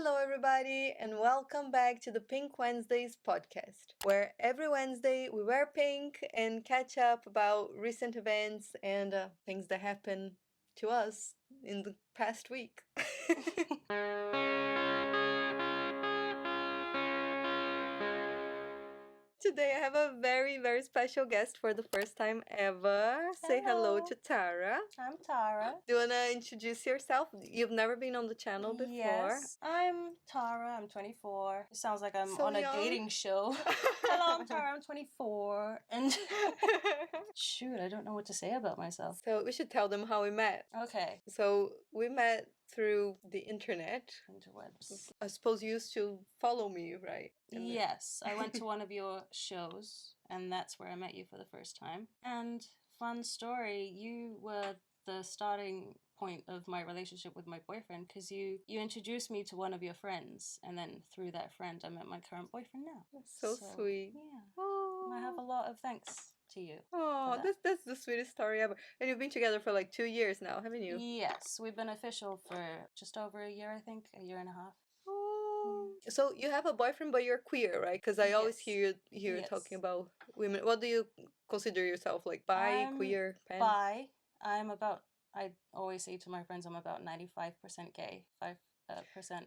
Hello, everybody, and welcome back to the Pink Wednesdays podcast, where every Wednesday we wear pink and catch up about recent events and things that happened to us in the past week. Today I have a very, very special guest for the first time ever. Say hello to Tara. I'm Tara. Do you want to introduce yourself? You've never been on the channel before. Yes, I'm Tara. I'm 24. It sounds like I'm So on a young. dating show. Hello, I'm Tara. I'm 24. And shoot, I don't know what to say about myself. So we should tell them how we met. Okay. So we met through the internet. Interwebs. I suppose you used to follow me, right? Yes, I went to one of your shows, and that's where I met you for the first time. And fun story, you were the starting point of my relationship with my boyfriend because you introduced me to one of your friends, and then through that friend I met my current boyfriend now. So sweet. Yeah. Oh. I have a lot of thanks to you. Oh, that's the sweetest story ever. And you've been together for like 2 years now, haven't you? Yes, we've been official for just over a year, I think, a year and a half. Oh. So you have a boyfriend, but you're queer, right? Because I always hear you talking about women. What do you consider yourself, like bi, queer, pan? Bi. I always say to my friends I'm about 95% gay, 5%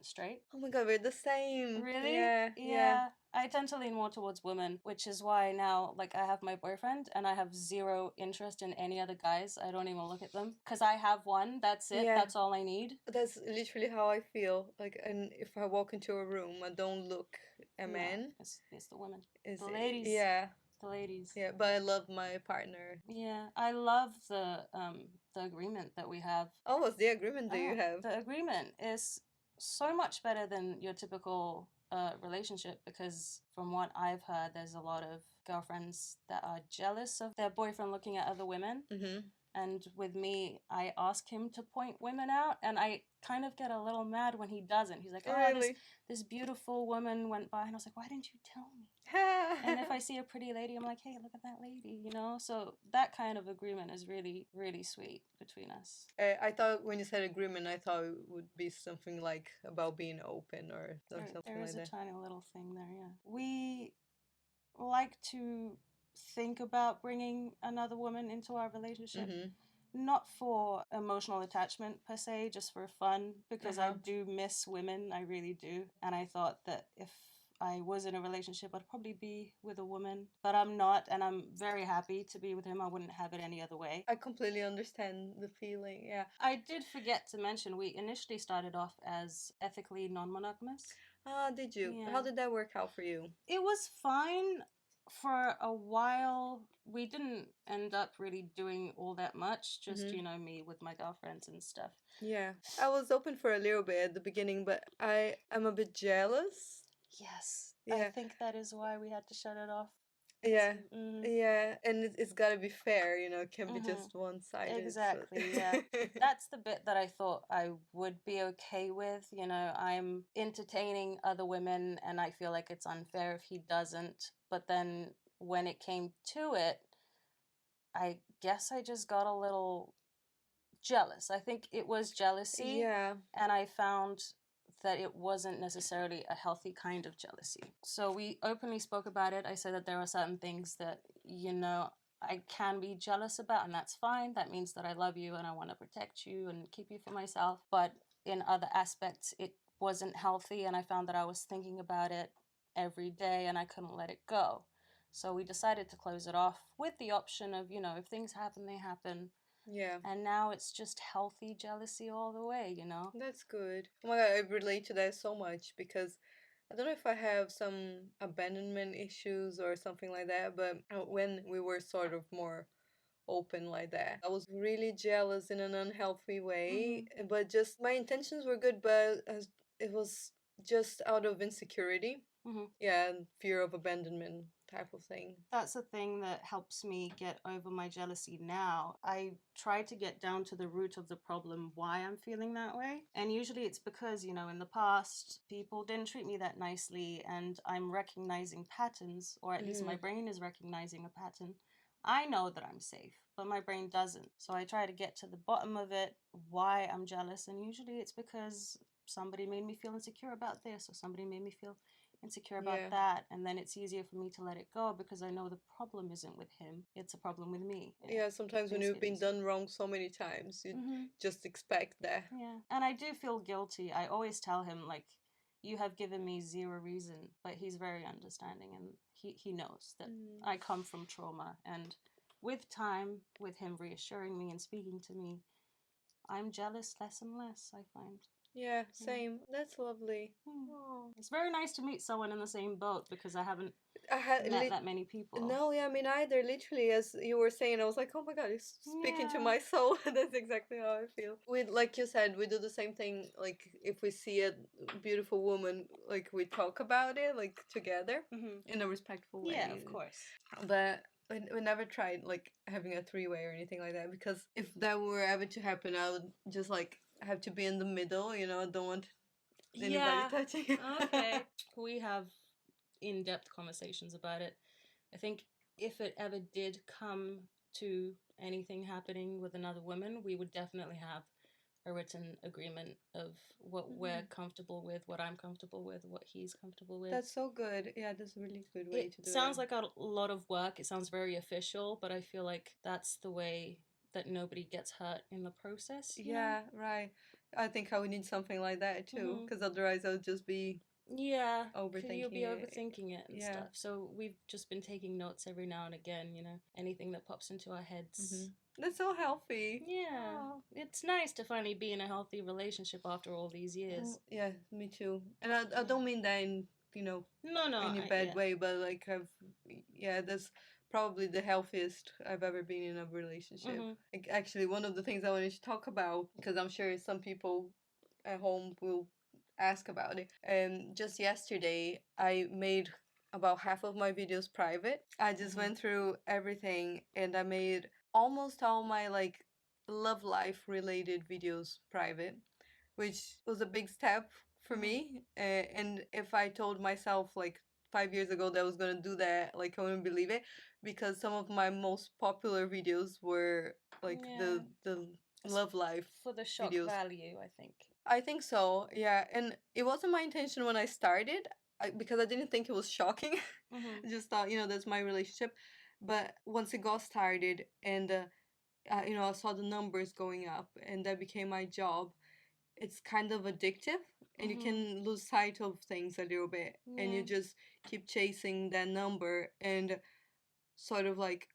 straight. Oh my god, we're the same. Really? Yeah. I tend to lean more towards women, which is why now, like, I have my boyfriend and I have zero interest in any other guys. I don't even look at them. Because I have one, that's it, that's all I need. That's literally how I feel. Like, and if I walk into a room, I don't look at men. It's the women. The ladies. Yeah. The ladies. Yeah, but I love my partner. Yeah, I love the agreement that we have. Oh, what's the agreement that you have? The agreement is so much better than your typical relationship because from what I've heard, there's a lot of girlfriends that are jealous of their boyfriend looking at other women. Mm-hmm. And with me, I ask him to point women out, and I kind of get a little mad when he doesn't. He's like, this beautiful woman went by, and I was like, why didn't you tell me? And if I see a pretty lady, I'm like, hey, look at that lady, you know? So that kind of agreement is really, really sweet between us. I thought when you said agreement, I thought it would be something like about being open or something like that. There is a tiny little thing there, yeah. We like to think about bringing another woman into our relationship. Mm-hmm. Not for emotional attachment per se, just for fun, because I do miss women, I really do. And I thought that if I was in a relationship, I'd probably be with a woman. But I'm not, and I'm very happy to be with him. I wouldn't have it any other way. I completely understand the feeling, yeah. I did forget to mention, we initially started off as ethically non-monogamous. Ah, did you? Yeah. How did that work out for you? It was fine. For a while, we didn't end up really doing all that much, just, me with my girlfriends and stuff. Yeah. I was open for a little bit at the beginning, but I'm a bit jealous. Yes. Yeah. I think that is why we had to shut it off. Yeah. Yeah, and it's got to be fair, it can't be just one-sided. Exactly, yeah. That's the bit that I thought I would be okay with, I'm entertaining other women and I feel like it's unfair if he doesn't. But then when it came to it, I guess I just got a little jealous. I think it was jealousy. Yeah. And I found that it wasn't necessarily a healthy kind of jealousy. So we openly spoke about it. I said that there are certain things that, I can be jealous about, and that's fine. That means that I love you and I want to protect you and keep you for myself. But in other aspects, it wasn't healthy, and I found that I was thinking about it every day and I couldn't let it go. So we decided to close it off with the option of, if things happen, they happen. Yeah. And now it's just healthy jealousy all the way, That's good. Oh my god, I relate to that so much because I don't know if I have some abandonment issues or something like that, but when we were sort of more open like that, I was really jealous in an unhealthy way, but just my intentions were good, but it was just out of insecurity. Yeah, and fear of abandonment type of thing. That's the thing that helps me get over my jealousy now. I try to get down to the root of the problem, why I'm feeling that way. And usually it's because, in the past, people didn't treat me that nicely and I'm recognizing patterns, or at least my brain is recognizing a pattern. I know that I'm safe, but my brain doesn't. So I try to get to the bottom of it, why I'm jealous, and usually it's because somebody made me feel insecure about this, or somebody made me feel insecure about that, and then it's easier for me to let it go because I know the problem isn't with him, it's a problem with me. Yeah, sometimes when you've been done wrong so many times, you just expect that. Yeah, and I do feel guilty. I always tell him, like, you have given me zero reason, but he's very understanding, and he knows that I come from trauma, and with time, with him reassuring me and speaking to me, I'm jealous less and less, I find. Yeah, same. That's lovely. It's very nice to meet someone in the same boat because I haven't met that many people. No, yeah, me neither. Literally, as you were saying, I was like, oh my god, he's speaking to my soul. That's exactly how I feel. We, like you said, we do the same thing. Like, if we see a beautiful woman, like, we talk about it, like, together in a respectful way. Yeah, of course. But we never tried, like, having a three-way or anything like that, because if that were ever to happen, I would just, like, have to be in the middle, you know, I don't want anybody touching. Okay. We have in-depth conversations about it. I think if it ever did come to anything happening with another woman, we would definitely have a written agreement of what we're comfortable with, what I'm comfortable with, what he's comfortable with. That's so good. Yeah, that's a really good way to do it. It sounds like a lot of work. It sounds very official, but I feel like that's the way that nobody gets hurt in the process. Yeah, right. I think I would need something like that too, because otherwise I would just be overthinking. You'll be overthinking it and stuff. So we've just been taking notes every now and again, you know, anything that pops into our heads. That's so healthy. Yeah. It's nice to finally be in a healthy relationship after all these years. Yeah, me too. And I don't mean that in, you know, any bad way, but like that's probably the healthiest I've ever been in a relationship. Like, actually, one of the things I wanted to talk about, because I'm sure some people at home will ask about it. Just yesterday, I made about half of my videos private. I just went through everything and I made almost all my like love life related videos private, which was a big step for me. And if I told myself like 5 years ago that I was gonna do that, like I wouldn't believe it, because some of my most popular videos were like the love life for the shock videos. value, I think. I think so, yeah. And it wasn't my intention when I started, because I didn't think it was shocking. I just thought, you know, that's my relationship. But once it got started and, you know, I saw the numbers going up and that became my job, it's kind of addictive and you can lose sight of things a little bit. And you just keep chasing that number and sort of like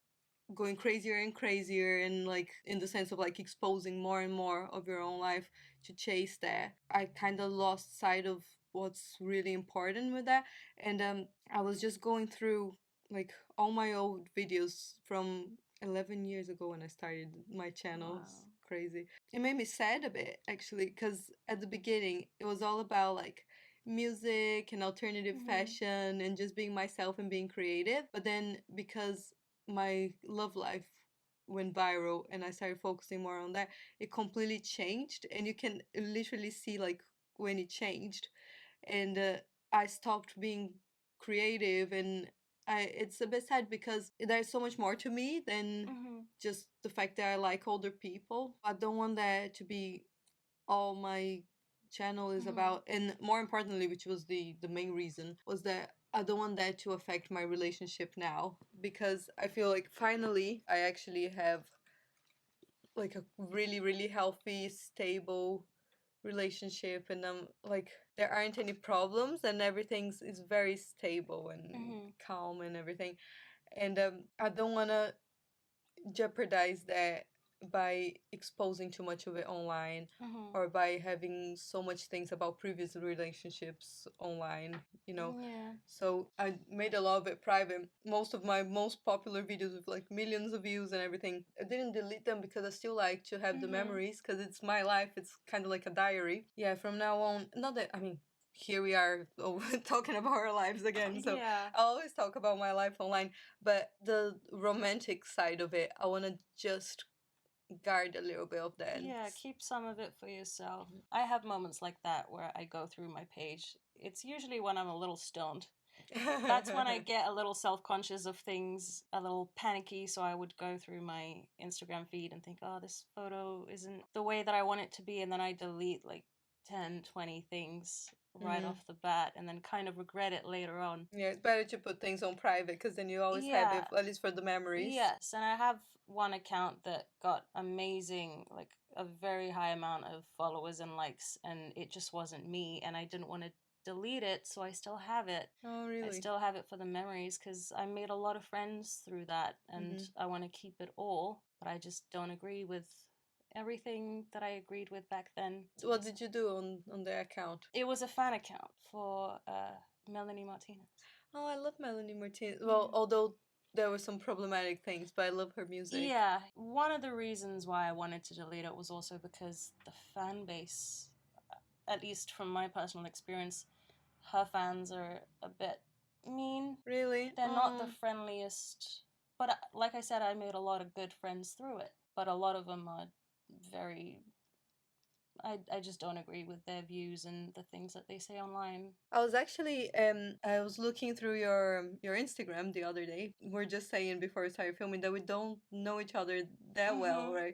going crazier and crazier, and like in the sense of like exposing more and more of your own life to chase that. I kind of lost sight of what's really important with that. And I was just going through like all my old videos from 11 years ago when I started my channel. It's crazy. It made me sad a bit actually, because at the beginning it was all about like music and alternative fashion and just being myself and being creative. But then because my love life went viral and I started focusing more on that, it completely changed. And you can literally see like when it changed. And I stopped being creative, and it's a bit sad because there's so much more to me than just the fact that I like older people. I don't want that to be all my channel is about. And more importantly, which was the main reason, was that I don't want that to affect my relationship now, because I feel like finally I actually have like a really really healthy, stable relationship, and I'm like there aren't any problems and everything's is very stable and calm and everything. And I don't want to jeopardize that by exposing too much of it online, or by having so much things about previous relationships online, you know. So I made a lot of it private. Most of my most popular videos with like millions of views and everything, I didn't delete them because I still like to have the memories, because it's my life. It's kind of like a diary. Yeah, from now on, not that, I mean, here we are talking about our lives again. So I always talk about my life online, but the romantic side of it, I want to just guard a little bit of that. Yeah, keep some of it for yourself. I have moments like that where I go through my page. It's usually when I'm a little stoned. That's when I get a little self-conscious of things, a little panicky, so I would go through my Instagram feed and think, oh, this photo isn't the way that I want it to be, and then I delete like 10, 20 things right off the bat and then kind of regret it later on. Yeah, it's better to put things on private because then you always have it, at least for the memories. Yes, and I have one account that got amazing, like a very high amount of followers and likes, and it just wasn't me, and I didn't want to delete it, so I still have it. Oh, really? I still have it for the memories because I made a lot of friends through that, and I want to keep it all, but I just don't agree with everything that I agreed with back then. So what did you do on the account? It was a fan account for Melanie Martinez. Oh, I love Melanie Martinez. Well, although there were some problematic things, but I love her music. Yeah, one of the reasons why I wanted to delete it was also because the fan base, at least from my personal experience, her fans are a bit mean. Really? They're not the friendliest. But like I said, I made a lot of good friends through it. But a lot of them are very... I just don't agree with their views and the things that they say online. I was actually I was looking through your Instagram the other day. We're just saying before we started filming that we don't know each other that well, right?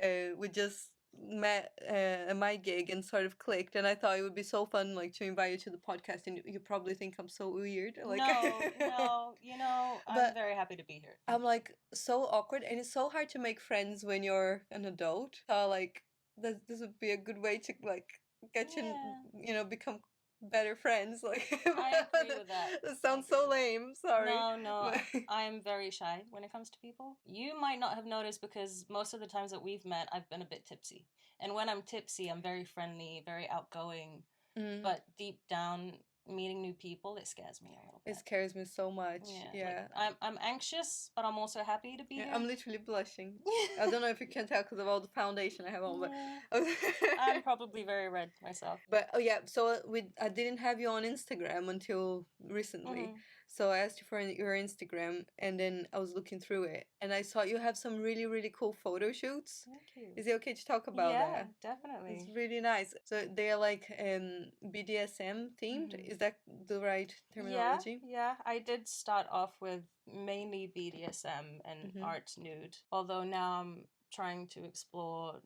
Yeah. We just met at my gig and sort of clicked, and I thought it would be so fun, like, to invite you to the podcast, and you probably think I'm so weird, like. No, I'm very happy to be here. I'm like so awkward, and it's so hard to make friends when you're an adult. So like this would be a good way to like get you, become better friends. Like, I agree with that. That sounds so lame. Sorry. No, I'm very shy when it comes to people. You might not have noticed because most of the times that we've met, I've been a bit tipsy. And when I'm tipsy, I'm very friendly, very outgoing. But deep down, meeting new people, it scares me a little bit. It scares me so much. Yeah. Like, I'm anxious, but I'm also happy to be here. I'm literally blushing. I don't know if you can tell because of all the foundation I have on, but I'm probably very red myself. But so I didn't have you on Instagram until recently. So I asked you for your Instagram, and then I was looking through it, and I saw you have some really, really cool photo shoots. Thank you. Is it okay to talk about that? Yeah, definitely. It's really nice. So they're like BDSM themed. Is that the right terminology? Yeah. I did start off with mainly BDSM and art nude, although now I'm trying to explore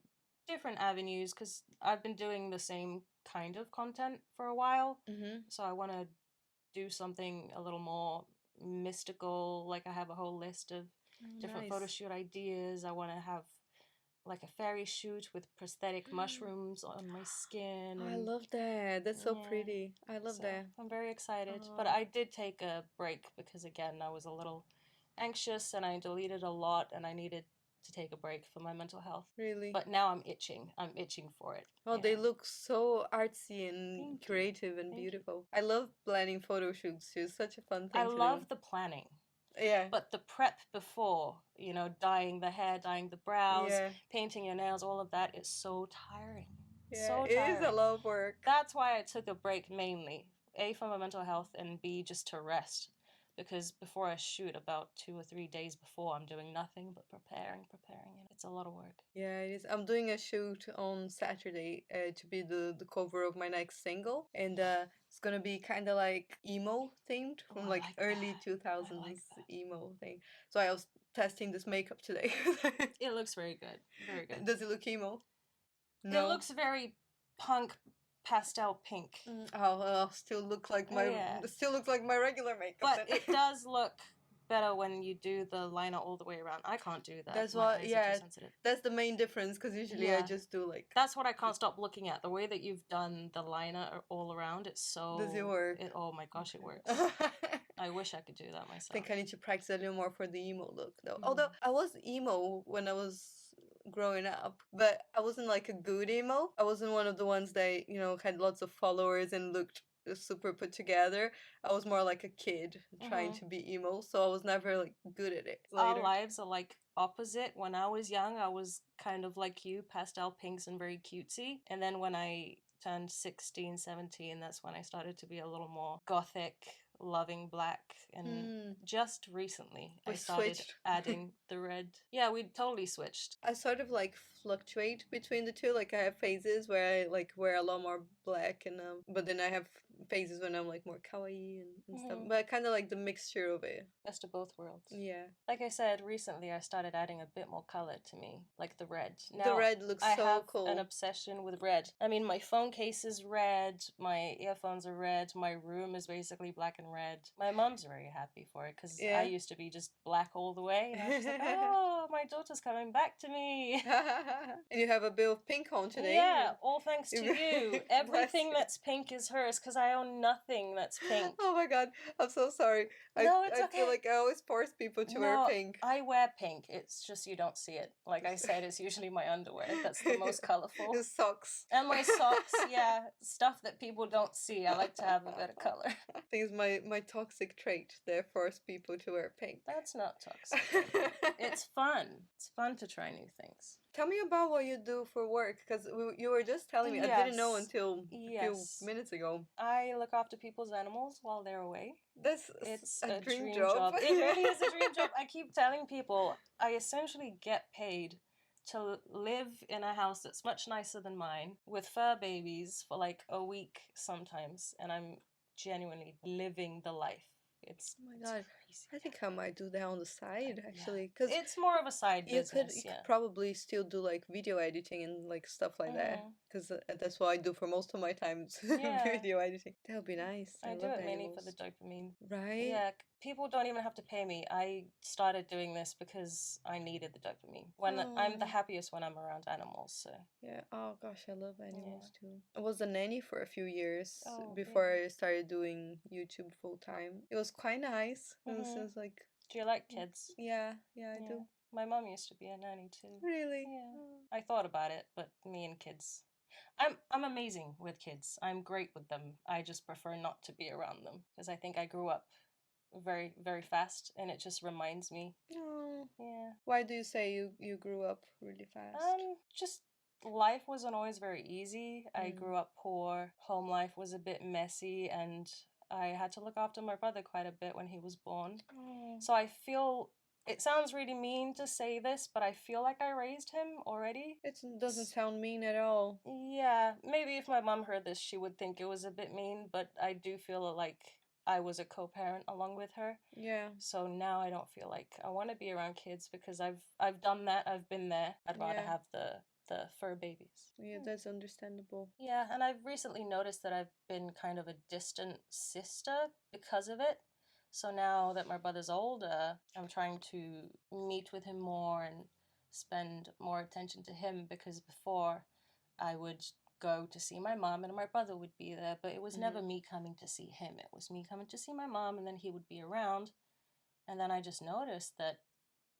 different avenues because I've been doing the same kind of content for a while. So I want to do something a little more mystical. Like, I have a whole list of different photo shoot ideas. I want to have like a fairy shoot with prosthetic mushrooms on my skin. I love that. That's so pretty. I love that. I'm very excited. But I did take a break because, again, I was a little anxious and I deleted a lot and I needed to take a break for my mental health. Really? But now I'm itching. I'm itching for it. Oh, they look so artsy and creative and beautiful. I love planning photo shoots too. It's such a fun thing to do. I love the planning. Yeah. But the prep before, dyeing the hair, dyeing the brows, painting your nails, all of that is so tiring. Yeah, so it tiring. is a lot of work. That's why I took a break mainly. A, for my mental health, and B, just to rest. Because before I shoot, about 2 or 3 days before, I'm doing nothing but preparing. It's a lot of work. Yeah, it is. I'm doing a shoot on Saturday to be the cover of my next single. And it's going to be kind of like emo themed from like early 2000s emo thing. So I was testing this makeup today. It looks very good. Very good. Does it look emo? No. It looks very punk pastel pink. Still look like still looks like my regular makeup. But it does look better when you do the liner all the way around. I can't do that. That's what, that's the main difference because usually I just do like... That's what I can't stop looking at. The way that you've done the liner all around, it's so... Does it work? Oh my gosh, it works. I wish I could do that myself. I think I need to practice a little more for the emo look though. Although I was emo when I was growing up, but I wasn't like a good emo. I wasn't one of the ones that, had lots of followers and looked super put together. I was more like a kid trying to be emo, so I was never like good at it. Our lives are like opposite. When I was young, I was kind of like you, pastel pinks and very cutesy. And then when I turned 16, 17, that's when I started to be a little more gothic, loving black. And just recently I started adding the red. Yeah, we totally switched. I sort of like fluctuate between the two. Like I have phases where I like wear a lot more black and but then I have phases when I'm like more kawaii and stuff. Mhm. But I kind of like the mixture of it. Best of both worlds. Yeah. Like I said, recently I started adding a bit more color to me, like the red. The Now red looks I so have cool. an obsession with red. I mean, my phone case is red, my earphones are red, my room is basically black and red. My mom's very happy for it because Yeah. I used to be just black all the way, and I was just like, oh, my daughter's coming back to me. And you have a bit of pink on today. Yeah, all thanks to You're you. right. Everything Bless you. that's pink is hers because I own nothing that's pink. Oh my god, I'm so sorry. No, it's I okay. feel like I always force people to wear No, pink. I wear pink. It's just you don't see it. Like I said, it's usually my underwear that's the most colorful. Your socks. And my socks, yeah, stuff that people don't see. I like to have a bit of color. I think it's my toxic trait. They force people to wear pink. That's not toxic. It's fun. It's fun to try new things. Tell me about what you do for work, because you were just telling me. I didn't know Yes. until Yes. a few minutes ago. I look after people's animals while they're away. It's a dream job. It really is a dream job. I keep telling people I essentially get paid to live in a house that's much nicer than mine with fur babies for like a week sometimes, and I'm genuinely living the life. It's Oh my god, crazy. I think I might do that on the side actually, because it's more of a side business. You could probably still do like video editing and like stuff like that, because that's what I do for most of my time. Video editing. That would be nice. I do love it mainly for animals. the dopamine. Right? Yeah, people don't even have to pay me. I started doing this because I needed the dopamine. I'm the happiest when I'm around animals. So yeah. Oh gosh, I love animals too. I was a nanny for a few years before yeah. I started doing YouTube full time. It was quite nice. It was like. Do you like kids? Yeah, I do. My mom used to be a nanny too. Really? Yeah. I thought about it, but me and kids. I'm amazing with kids. I'm great with them. I just prefer not to be around them because I think I grew up very, very fast, and it just reminds me. Oh. Yeah. Why do you say you grew up really fast? Just life wasn't always very easy. I grew up poor. Home life was a bit messy, and I had to look after my brother quite a bit when he was born. Oh. So I feel it sounds really mean to say this, but I feel like I raised him already. It doesn't sound mean at all. Yeah, maybe if my mom heard this, she would think it was a bit mean, but I do feel like I was a co-parent along with her. Yeah. So now I don't feel like I want to be around kids because I've done that. I've been there. I'd rather have the fur babies. Yeah, that's understandable. Yeah, and I've recently noticed that I've been kind of a distant sister because of it. So now that my brother's older, I'm trying to meet with him more and spend more attention to him, because before I would go to see my mom and my brother would be there, but it was never me coming to see him. It was me coming to see my mom, and then he would be around. And then I just noticed that,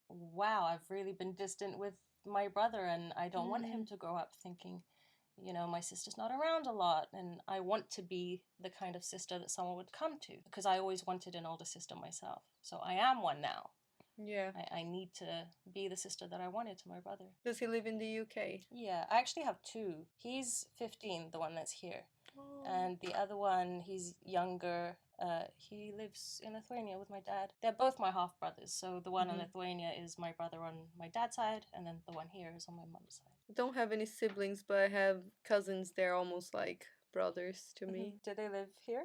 wow, I've really been distant with my brother, and I don't want him to grow up thinking, my sister's not around a lot, and I want to be the kind of sister that someone would come to, because I always wanted an older sister myself. So I am one now. Yeah. I need to be the sister that I wanted to my brother. Does he live in the UK? Yeah, I actually have two. He's 15, the one that's here. Oh. And the other one, he's younger. He lives in Lithuania with my dad. They're both my half brothers. So the one in Lithuania is my brother on my dad's side, and then the one here is on my mom's side. I don't have any siblings, but I have cousins. They're almost like brothers to me. Do they live here?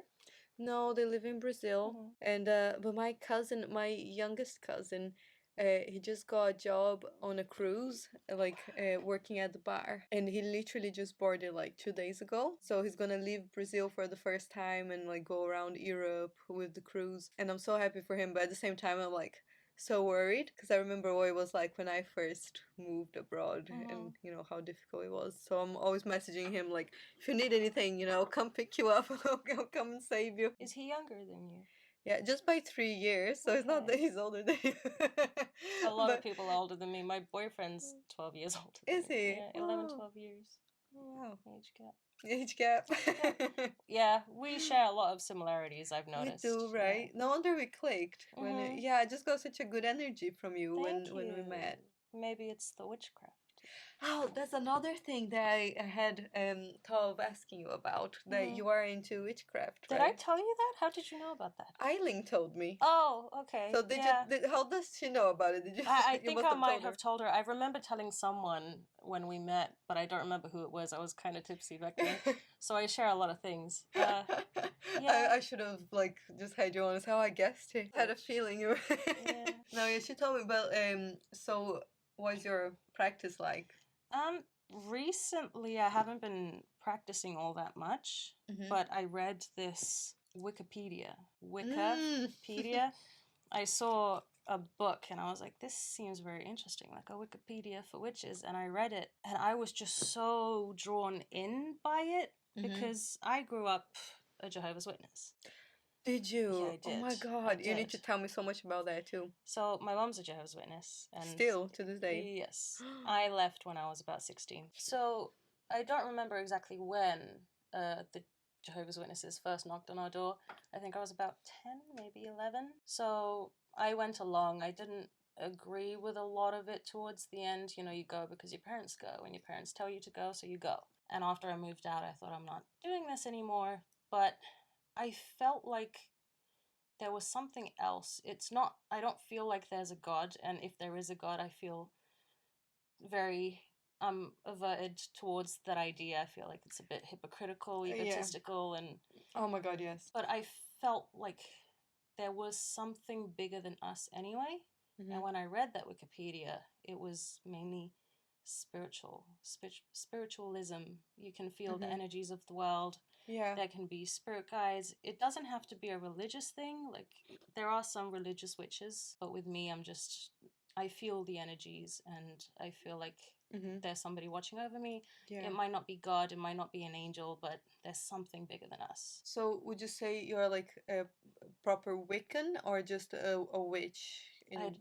No, they live in Brazil. And but my youngest cousin, he just got a job on a cruise, like working at the bar, and he literally just boarded like 2 days ago. So he's gonna leave Brazil for the first time and like go around Europe with the cruise. And I'm so happy for him, but at the same time, I'm like so worried because I remember what it was like when I first moved abroad and how difficult it was. So I'm always messaging him like, if you need anything, come pick you up, I'll come and save you. Is he younger than you? Yeah, just by 3 years, so it's not that he's older than you. A lot of people are older than me. My boyfriend's 12 years older than Is he? Yeah, 11, 12 years. Oh, wow. Age gap. Age gap. Yeah, we share a lot of similarities, I've noticed. We do, right? No wonder we clicked. I just got such a good energy from you when we met. Maybe it's the witchcraft. Oh, that's another thing that I had thought of asking you about. That you are into witchcraft, Did I right? tell you that? How did you know about that? Eileen told me. Oh, okay. So did Yeah. you? How does she know about it? Did you? I You think must I have might told her. have told her. I remember telling someone when we met, but I don't remember who it was. I was kind of tipsy back then, so I share a lot of things. Yeah. I should have like just had you on as how I guessed it. Had a feeling you. Yeah. No, yeah, she told me. But so what's your practice like? Recently I haven't been practicing all that much, Mhm. but I read this Wikipedia. Mm. Wikipedia. I saw a book and I was like, this seems very interesting, like a Wikipedia for witches. And I read it and I was just so drawn in by it because I grew up a Jehovah's Witness. Did Yeah, you? I Oh my did. god, you need to tell me so much about that too. So my mom's a Jehovah's Witness, and Still to this day. yes, I left when I was about 16. So I don't remember exactly when the Jehovah's Witnesses first knocked on our door. I think I was about 10, maybe 11. So I went along. I didn't agree with a lot of it towards the end. You know, you go because your parents go, and your parents tell you to go, so you go. And after I moved out, I thought, I'm not doing this anymore. But I felt like there was something else. It's not, I don't feel like there's a God, and if there is a God, I feel very averted towards that idea. I feel like it's a bit hypocritical, egotistical, and oh my god, yes. but I felt like there was something bigger than us anyway. And when I read that Wikipedia, it was mainly spiritualism. You can feel the energies of the world. Yeah. There can be spirit guides. It doesn't have to be a religious thing. Like, there are some religious witches, but with me, I feel the energies and I feel like there's somebody watching over me. Yeah. It might not be God, it might not be an angel, but there's something bigger than us. So would you say you're like a proper Wiccan or just a witch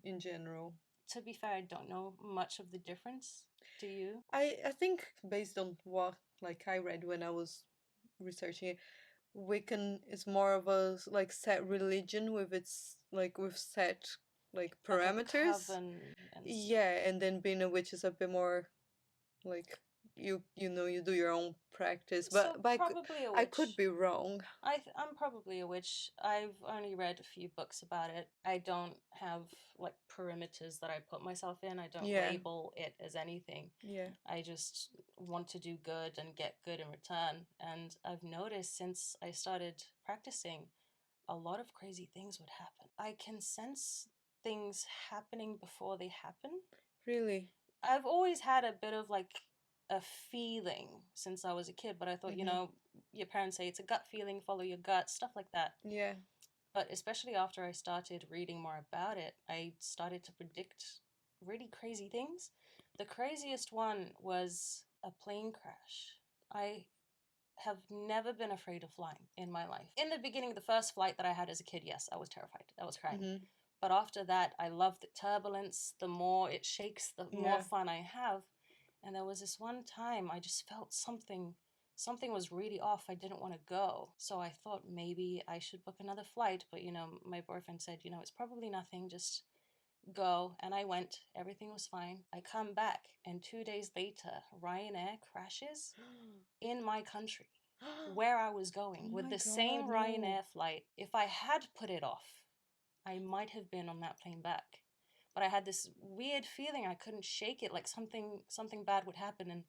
in general? To be fair, I don't know much of the difference. Do you? I think based on what like I read when I was researching it, Wiccan is more of a like set religion with its like with set like parameters. Like and yeah, and then being a witch is a bit more like you know you do your own practice, so but probably a witch. I could be wrong. I'm probably a witch. I've only read a few books about it. I don't have like perimeters that I put myself in. I don't label it as anything. Yeah. I just want to do good and get good in return. And I've noticed since I started practicing, a lot of crazy things would happen. I can sense things happening before they happen. Really? I've always had a bit of like a feeling since I was a kid, but I thought, you know, your parents say it's a gut feeling, follow your gut, stuff like that. Yeah. But especially after I started reading more about it, I started to predict really crazy things. The craziest one was a plane crash. I have never been afraid of flying in my life. In the beginning, the first flight that I had as a kid, yes, I was terrified. I was crying. But after that, I love the turbulence. The more it shakes, the more fun I have. And there was this one time I just felt something was really off. I didn't want to go. So I thought maybe I should book another flight. But, you know, my boyfriend said, you know, it's probably nothing. Just go. And I went. Everything was fine. I come back. And 2 days later, Ryanair crashes in my country where I was going with the same Ryanair flight. If I had put it off, I might have been on that plane back. But I had this weird feeling I couldn't shake it, like something bad would happen. And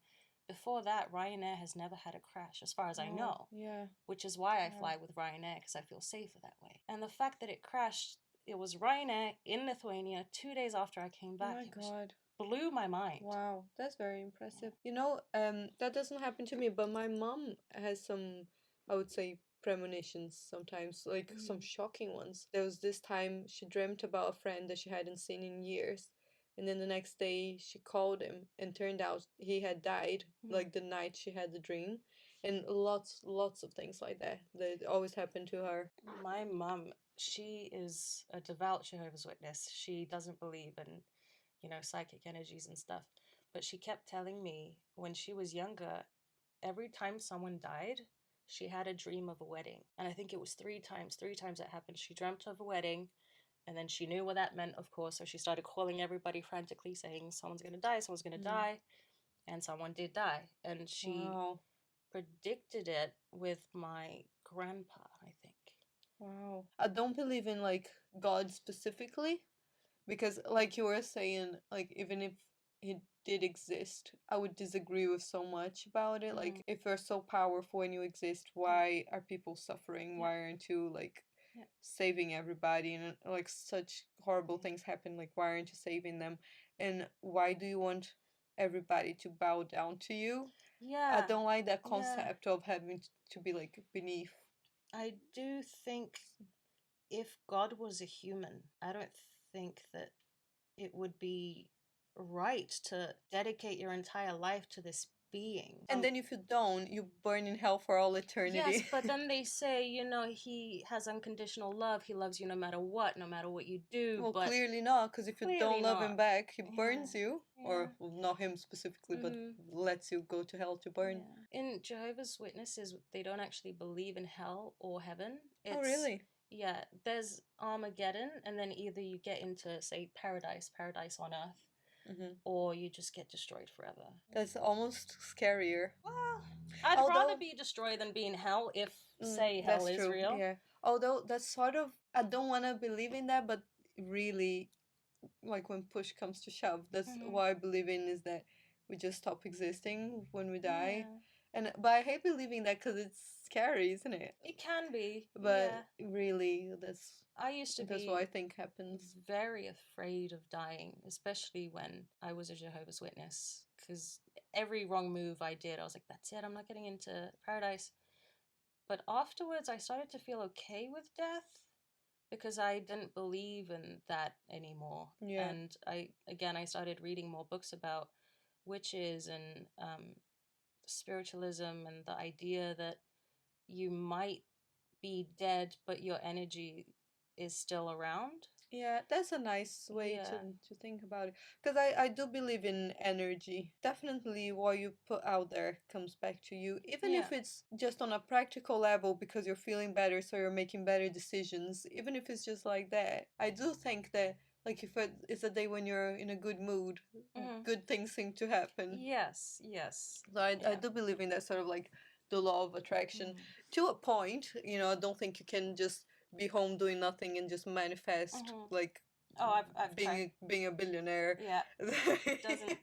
before that, Ryanair has never had a crash, as far as I know. Yeah. Which is why I fly with Ryanair, because I feel safer that way. And the fact that it crashed, it was Ryanair in Lithuania 2 days after I came back. Oh my god. Blew my mind. Wow, that's very impressive. You know, that doesn't happen to me, but my mom has some, I would say, premonitions sometimes, like some shocking ones. There was this time she dreamt about a friend that she hadn't seen in years. And then the next day she called him and turned out he had died, like the night she had the dream. And lots of things like that that always happen to her. My mom, she is a devout Jehovah's Witness. She doesn't believe in, you know, psychic energies and stuff. But she kept telling me when she was younger, every time someone died, she had a dream of a wedding. And I think it was 3 times. 3 times that happened. She dreamt of a wedding, and then she knew what that meant, of course. So she started calling everybody frantically, saying, someone's going to die, someone's going to die. and someone did die. And she Wow. predicted it with my grandpa, I think. Wow. I don't believe in like God specifically because like you were saying, like even if he did exist, I would disagree with so much about it. Like if you're so powerful and you exist, why are people suffering? Why aren't you like saving everybody, and like such horrible things happen, like why aren't you saving them? And why do you want everybody to bow down to you? I don't like that concept of having to be like beneath. I do think if God was a human, I don't think that it would be right to dedicate your entire life to this being. And then if you don't, you burn in hell for all eternity. Yes, but then they say, you know, he has unconditional love. He loves you no matter what you do. Well, but clearly not, because if you clearly don't love not. him back, he burns you. Or, Yeah. well, not him specifically, but lets you go to hell to burn. In Jehovah's Witnesses, they don't actually believe in hell or heaven. Oh, really? Yeah, there's Armageddon, and then either you get into, say, paradise on earth, or you just get destroyed forever. That's almost scarier. Well, I'd rather be destroyed than be in hell if, say, hell That's is true, real. yeah. Although that's sort of, I don't want to believe in that, but really, like when push comes to shove, that's what I believe in, is that we just stop existing when we die. And but I hate believing that because it's scary, isn't it? It can be, But really, I used to that's be what I think happens. very afraid of dying, especially when I was a Jehovah's Witness, because every wrong move I did, I was like, that's it, I'm not getting into paradise. But afterwards, I started to feel okay with death because I didn't believe in that anymore. Yeah. And I started reading more books about witches and spiritualism and the idea that you might be dead, but your energy is still around. Yeah, that's a nice way to think about it. Because I do believe in energy. Definitely what you put out there comes back to you. Even if it's just on a practical level because you're feeling better, so you're making better decisions. Even if it's just like that. I do think that, like, if it's a day when you're in a good mood, good things seem to happen. Yes. So I do believe in that sort of like the law of attraction to a point. You know, I don't think you can just be home doing nothing and just manifest like I've being a billionaire. Yeah,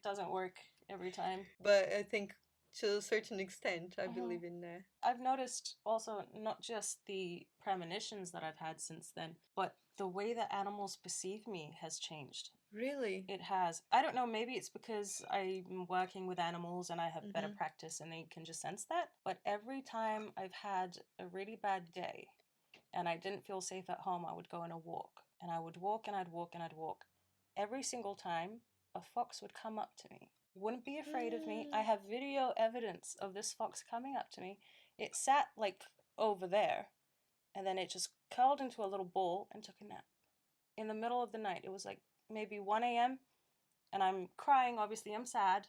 doesn't work every time. But I think to a certain extent, I believe in that. I've noticed also not just the premonitions that I've had since then, but the way that animals perceive me has changed. Really? It has. I don't know, maybe it's because I'm working with animals and I have better practice and they can just sense that. But every time I've had a really bad day and I didn't feel safe at home, I would go on a walk. And I would walk and I'd walk and I'd walk. Every single time, a fox would come up to me. Wouldn't be afraid of me. I have video evidence of this fox coming up to me. It sat like over there, and then it just curled into a little ball and took a nap. In the middle of the night, it was like maybe 1 a.m., and I'm crying, obviously, I'm sad,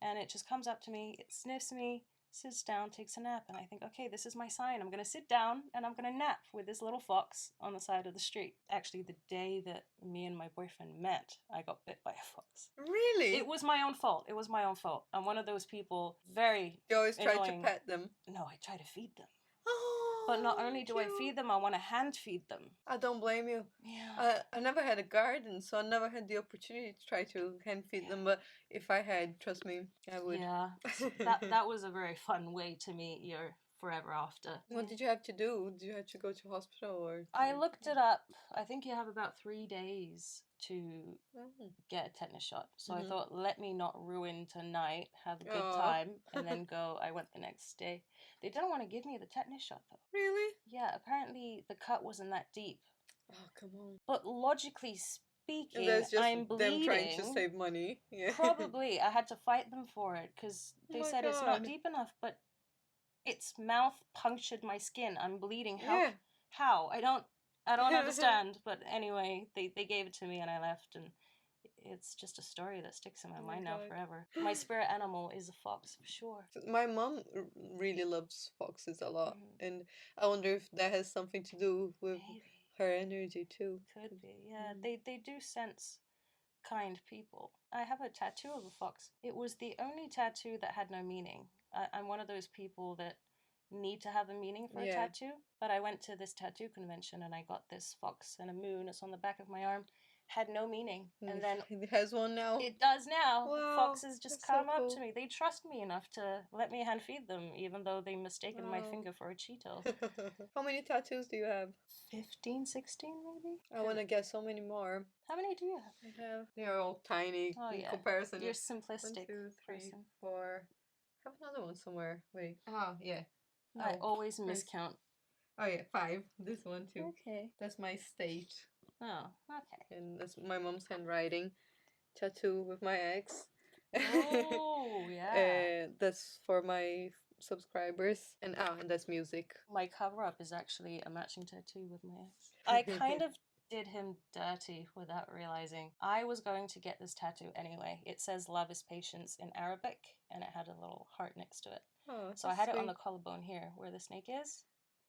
and it just comes up to me, it sniffs me, sits down, takes a nap, and I think, okay, this is my sign. I'm going to sit down and I'm going to nap with this little fox on the side of the street. Actually, the day that me and my boyfriend met, I got bit by a fox. Really? It was my own fault. I'm one of those people, very You always try annoying. to pet them? No, I try to feed them. Oh, but not only do I feed them, I want to hand feed them. I don't blame you. Yeah. I never had a garden, so I never had the opportunity to try to hand feed them. But if I had, trust me, I would. Yeah, that was a very fun way to meet your forever after. What did you have to do? Did you have to go to hospital or? I looked it up. I think you have about 3 days to get a tetanus shot. So I thought, let me not ruin tonight, have a good time, and then go. I went the next day. They didn't want to give me the tetanus shot though. Really? Yeah, apparently the cut wasn't that deep. Oh, come on. But logically speaking, that's just I'm bleeding. them trying to save money. Yeah. Probably. I had to fight them for it because they said it's not deep enough, but its mouth punctured my skin. I'm bleeding. How? I don't understand. But anyway, they gave it to me and I left, and it's just a story that sticks in my mind now forever. My spirit animal is a fox for sure. My mom really loves foxes a lot, and I wonder if that has something to do with her energy too. Could be, yeah. They do sense kind people. I have a tattoo of a fox. It was the only tattoo that had no meaning. I'm one of those people that need to have a meaning for a tattoo. But I went to this tattoo convention and I got this fox and a moon. It's on the back of my arm. Had no meaning. And then it has one now. It does now. Wow, Foxes just that's so come up cool. to me. They trust me enough to let me hand feed them, even though they mistaken my Wow. finger for a Cheeto. How many tattoos do you have? 15, 16 maybe? I want to get so many more. How many do you have? I have. They're all tiny in yeah. comparison. You're One, simplistic 2, 3, person. 4. I have another one somewhere. Wait. Oh, yeah. No. I always miscount. Oh, yeah, 5. This one, too. Okay. That's my state. Oh, okay. And that's my mom's handwriting. Tattoo with my ex. Oh, yeah. That's for my subscribers. And that's music. My cover up is actually a matching tattoo with my ex. I kind of did him dirty without realizing. I was going to get this tattoo anyway. It says love is patience in Arabic, and it had a little heart next to it. Oh, so I had it on the collarbone here where the snake is.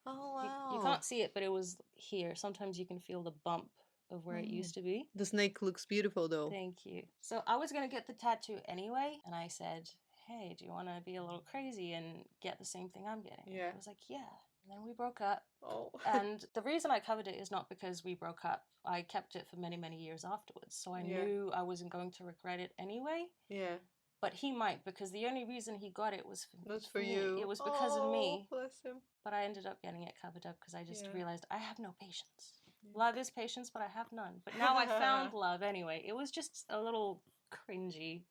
Oh, wow. You can't see it, but it was here. Sometimes you can feel the bump of where it used to be. The snake looks beautiful though. Thank you. So I was going to get the tattoo anyway, and I said, hey, do you want to be a little crazy and get the same thing I'm getting? Yeah. I was like, yeah. And then we broke up. Oh. And the reason I covered it is not because we broke up. I kept it for many, many years afterwards. So I knew I wasn't going to regret it anyway. Yeah. But he might, because the only reason he got it was for you. It was because of me. Bless him. But I ended up getting it covered up because I just realized I have no patience. Yeah. Love is patience, but I have none. But now I found love anyway. It was just a little cringy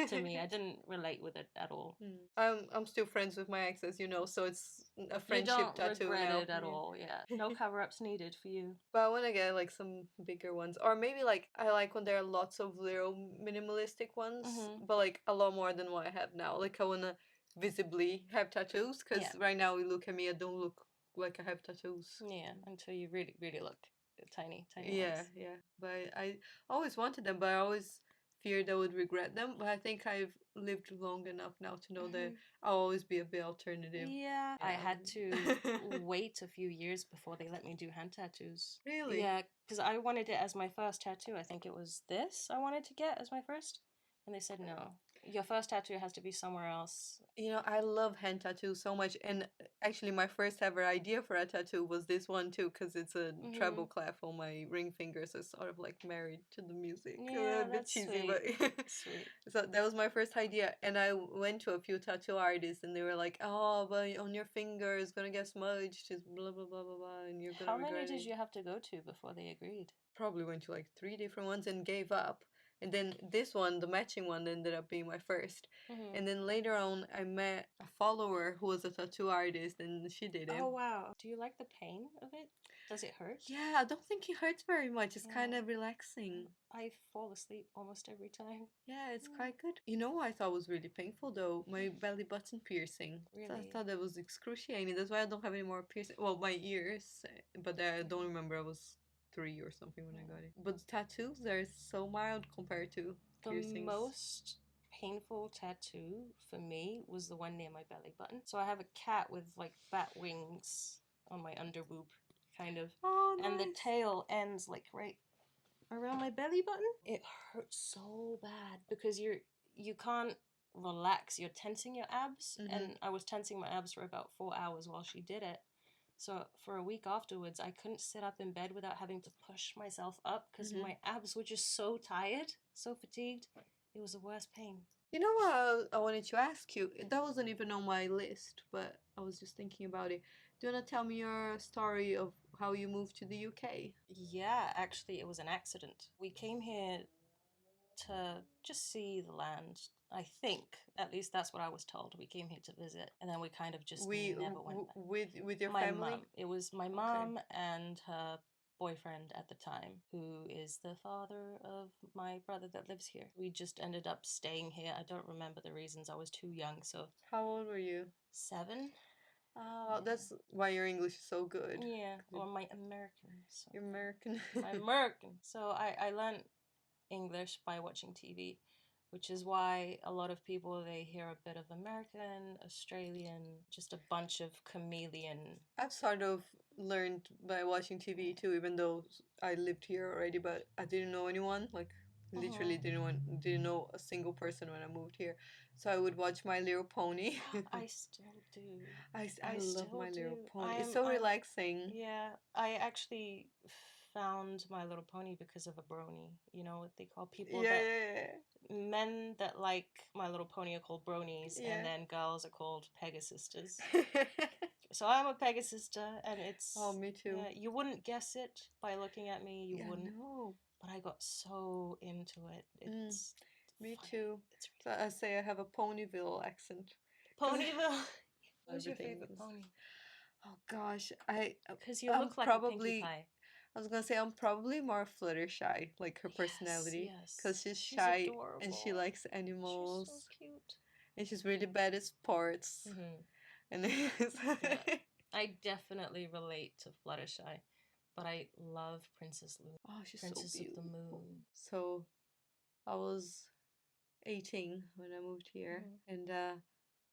to me. I didn't relate with it at all. I'm still friends with my ex, as you know, so it's a friendship you don't tattoo regret now. it at all, yeah. No cover-ups needed for you. But I want to get like some bigger ones, or maybe like I like when there are lots of little minimalistic ones, but like a lot more than what I have now. Like I want to visibly have tattoos, because right now you look at me, I don't look like I have tattoos. Yeah, until you really, really look tiny ones. Yeah. But I always wanted them, but I always feared I would regret them. But I think I've lived long enough now to know that I'll always be a bit alternative. Yeah. I had to wait a few years before they let me do hand tattoos. Really? Yeah, because I wanted it as my first tattoo. I think it was this I wanted to get as my first. And they said, no, your first tattoo has to be somewhere else. You know, I love hand tattoos so much. And actually, my first ever idea for a tattoo was this one too, because it's a treble clef on my ring finger. So it's sort of like married to the music. Yeah, a bit that's cheesy, sweet. but Sweet. So that was my first idea. And I went to a few tattoo artists and they were like, oh, but on your finger it's going to get smudged. It's blah, blah, blah, blah, blah. And you're going to How many did you have to go to before they agreed? Probably went to like 3 different ones and gave up. And then this one, the matching one, ended up being my first. And then later on, I met a follower who was a tattoo artist, and she did it. Oh, wow. Do you like the pain of it? Does it hurt? Yeah, I don't think it hurts very much. It's kind of relaxing. I fall asleep almost every time. Yeah, it's quite good. You know what I thought was really painful, though? My belly button piercing. Really? So I thought that was excruciating. That's why I don't have any more piercing. Well, my ears, but I don't remember. I was 3 or something when I got it. But tattoos are so mild compared to piercings. The most painful tattoo for me was the one near my belly button. So I have a cat with like bat wings on my underboob, kind of. Oh, nice. And the tail ends like right around my belly button. It hurts so bad because you can't relax. You're tensing your abs, and I was tensing my abs for about 4 hours while she did it. So for a week afterwards, I couldn't sit up in bed without having to push myself up because my abs were just so tired, so fatigued. It was the worst pain. You know what I wanted to ask you? That wasn't even on my list, but I was just thinking about it. Do you want to tell me your story of how you moved to the UK? Yeah, actually, it was an accident. We came here to just see the land. I think, at least that's what I was told. We came here to visit, and then we kind of just never went back. With your my family? Mom. It was my mom and her boyfriend at the time, who is the father of my brother that lives here. We just ended up staying here. I don't remember the reasons. I was too young, so... How old were you? 7. Oh, that's why your English is so good. Yeah, or my American. So. You're American. I'm American. So I learned English by watching TV, which is why a lot of people, they hear a bit of American, Australian, just a bunch of chameleon. I've sort of learned by watching TV too, even though I lived here already, but I didn't know anyone, like literally didn't know a single person when I moved here. So I would watch My Little Pony. I still do. I love still My Little do. Pony. It's so relaxing. Yeah, I actually found My Little Pony because of a brony. You know what they call people Yeah, that yeah, men that like My Little Pony are called bronies, yeah. and then girls are called Pegasisters. Yeah. So I'm a Pegasister, and it's Oh, me too. yeah, you wouldn't guess it by looking at me. You Yeah, wouldn't. no. But I got so into it. It's Me funny. too. It's So I say I have a Ponyville accent. Ponyville. Who's your Everything favorite is. pony? Oh gosh, Because you I'm look like a Pinkie probably. Pie. I was gonna say I'm probably more Fluttershy, like her personality, because Yes. she's She's shy and she adorable. likes She's so animals, cute. and she's really bad at sports. Mm-hmm. And it's Yeah. I definitely relate to Fluttershy, but I love Princess Luna. oh, she's so Princess of the beautiful. Moon. So I was 18 when I moved here, and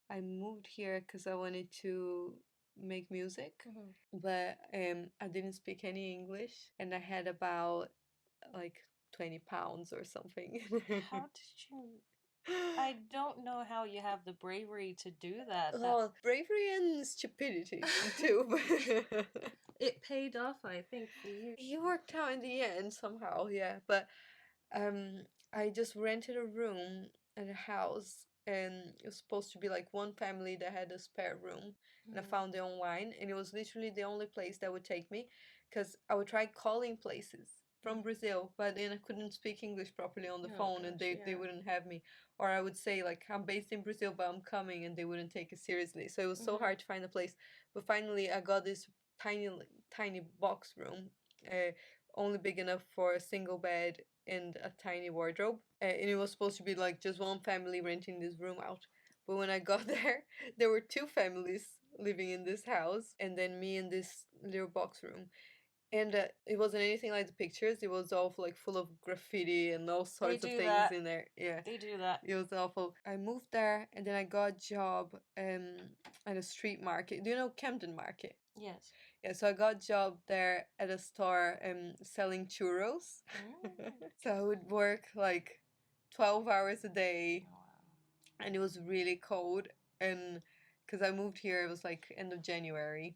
I moved here because I wanted to make music, but I didn't speak any English, and I had about like 20 pounds or something. How did you? I don't know how you have the bravery to do that. Oh, bravery and stupidity too. It paid off, I think, for you. He worked out in the end somehow, yeah. But um, I just rented a room at a house, and it was supposed to be like one family that had a spare room. And I found it online, and it was literally the only place that would take me, because I would try calling places from Brazil, but then I couldn't speak English properly on the phone, and they wouldn't have me. Or I would say like I'm based in Brazil, but I'm coming, and they wouldn't take it seriously. So it was so hard to find a place. But finally, I got this tiny box room, uh, only big enough for a single bed and a tiny wardrobe. And it was supposed to be like just one family renting this room out. But when I got there were two families living in this house, and then me in this little box room. And it wasn't anything like the pictures. It was all like full of graffiti and all sorts of things in there. Yeah, They do that. it was awful. I moved there, and then I got a job at a street market. Do you know Camden Market? Yes. Yeah, so I got a job there at a store selling churros. So I would work like 12 hours a day, Oh, wow. and it was really cold. And because I moved here, it was like end of January,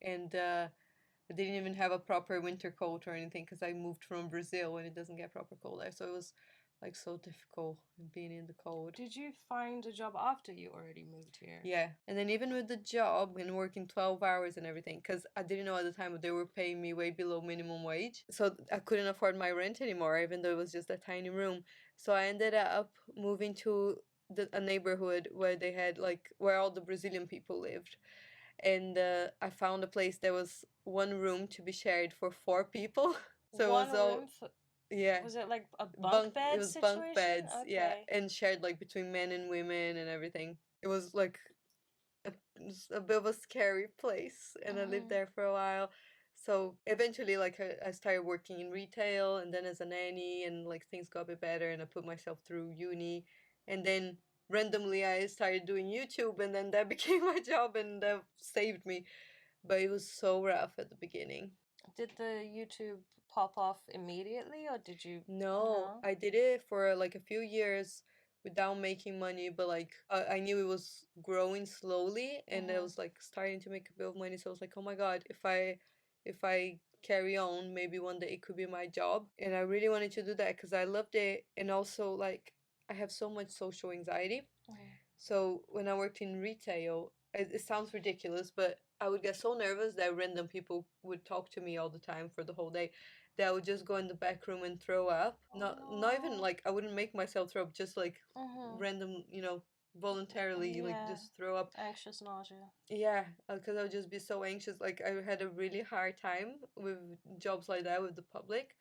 and I didn't even have a proper winter coat or anything because I moved from Brazil and it doesn't get proper cold there. So it was like so difficult being in the cold. Did you find a job after you already moved here? Yeah. And then even with the job and working 12 hours and everything, because I didn't know at the time but they were paying me way below minimum wage. So I couldn't afford my rent anymore, even though it was just a tiny room. So I ended up moving to a neighborhood where they had like where all the Brazilian people lived. And I found a place that was one room to be shared for four people. So One it was all room for, yeah. was it like a bunk It bed was bunk situation? beds, yeah, Okay. and shared like between men and women and everything. It was like a bit of a scary place, and I lived there for a while. So eventually, like I started working in retail, and then as a nanny, and like things got a bit better, and I put myself through uni, and then randomly I started doing YouTube, and then that became my job, and that saved me. But it was so rough at the beginning. Did the YouTube pop off immediately, or did you? No, I did it for like a few years without making money, but like I knew it was growing slowly, and I was like starting to make a bit of money. So I was like, oh my God, if I carry on, maybe one day it could be my job. And I really wanted to do that because I loved it, and also like I have so much social anxiety. So when I worked in retail, it sounds ridiculous, but I would get so nervous that random people would talk to me all the time for the whole day that I would just go in the back room and throw up. Not even like I wouldn't make myself throw up, just like random, voluntarily like just throw up. Anxious nausea. Yeah, because I would just be so anxious. Like I had a really hard time with jobs like that with the public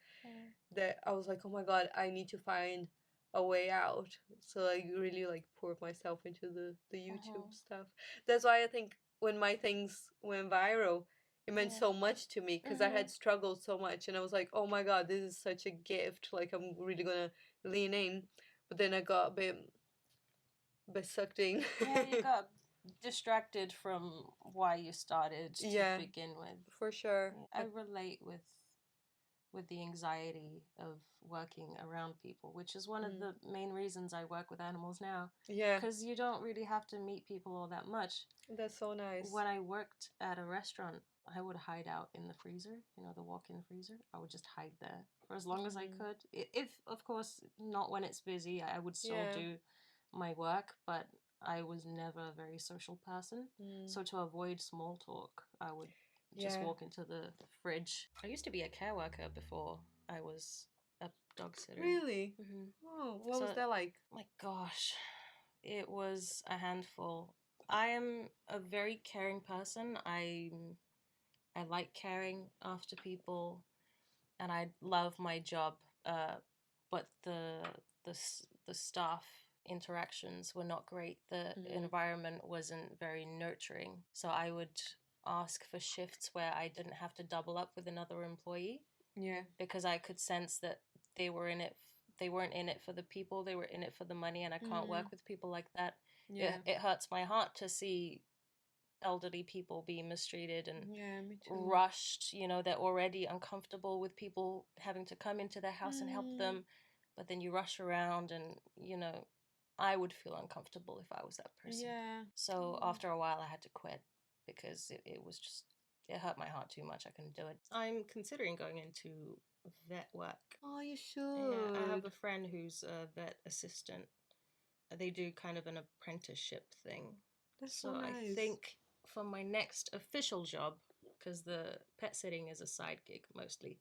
that I was like, oh my God, I need to find a way out. So I really like poured myself into the YouTube stuff. That's why I think when my things went viral, it meant so much to me because I had struggled so much, and I was like, oh my God, this is such a gift. Like I'm really gonna lean in. But then I got a bit sucked in. Yeah, you got distracted from why you started to Yeah, begin with. for sure. I relate with with the anxiety of working around people, which is one of the main reasons I work with animals now. Yeah. Because you don't really have to meet people all that much. That's so nice. When I worked at a restaurant, I would hide out in the freezer, the walk-in freezer. I would just hide there for as long as I could. If, of course, not when it's busy, I would still do my work, but I was never a very social person. So to avoid small talk, I would just walk into the fridge. I used to be a care worker before I was a dog sitter. Really? Oh, what was that like? My gosh, it was a handful. I am a very caring person. I like caring after people, and I love my job. But the staff interactions were not great. The environment wasn't very nurturing. So I would ask for shifts where I didn't have to double up with another employee. Yeah. Because I could sense that they were in it. They weren't in it for the people. They were in it for the money, and I can't work with people like that. Yeah. It hurts my heart to see elderly people being mistreated and me too. rushed. They're already uncomfortable with people having to come into their house and help them, but then you rush around, and I would feel uncomfortable if I was that person. Yeah. So after a while I had to quit because it was just, it hurt my heart too much. I couldn't do it. I'm considering going into vet work. Oh, you should. Yeah, I have a friend who's a vet assistant. They do kind of an apprenticeship thing. That's so nice. I think for my next official job, because the pet sitting is a side gig mostly,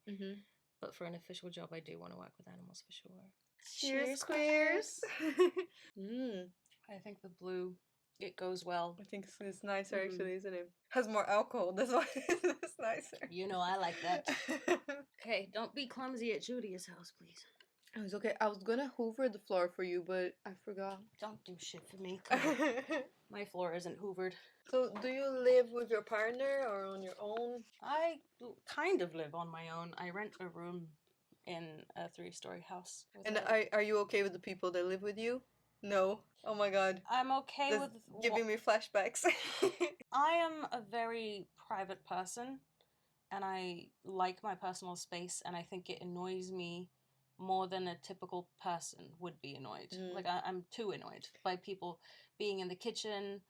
but for an official job, I do want to work with animals for sure. Cheers, queers! I think the blue, it goes well. I think it's nicer actually, isn't it? Has more alcohol, that's why it's nicer. I like that. Okay, don't be clumsy at Judy's house, please. It was okay. I was gonna hoover the floor for you, but I forgot. Don't do shit for me. My floor isn't hoovered. So, do you live with your partner or on your own? I kind of live on my own. I rent a room in a 3-story house. And are you okay with the people that live with you? No. Oh my god. I'm okay with giving me flashbacks. I am a very private person, and I like my personal space, and I think it annoys me more than a typical person would be annoyed. Like, I'm too annoyed by people being in the kitchen.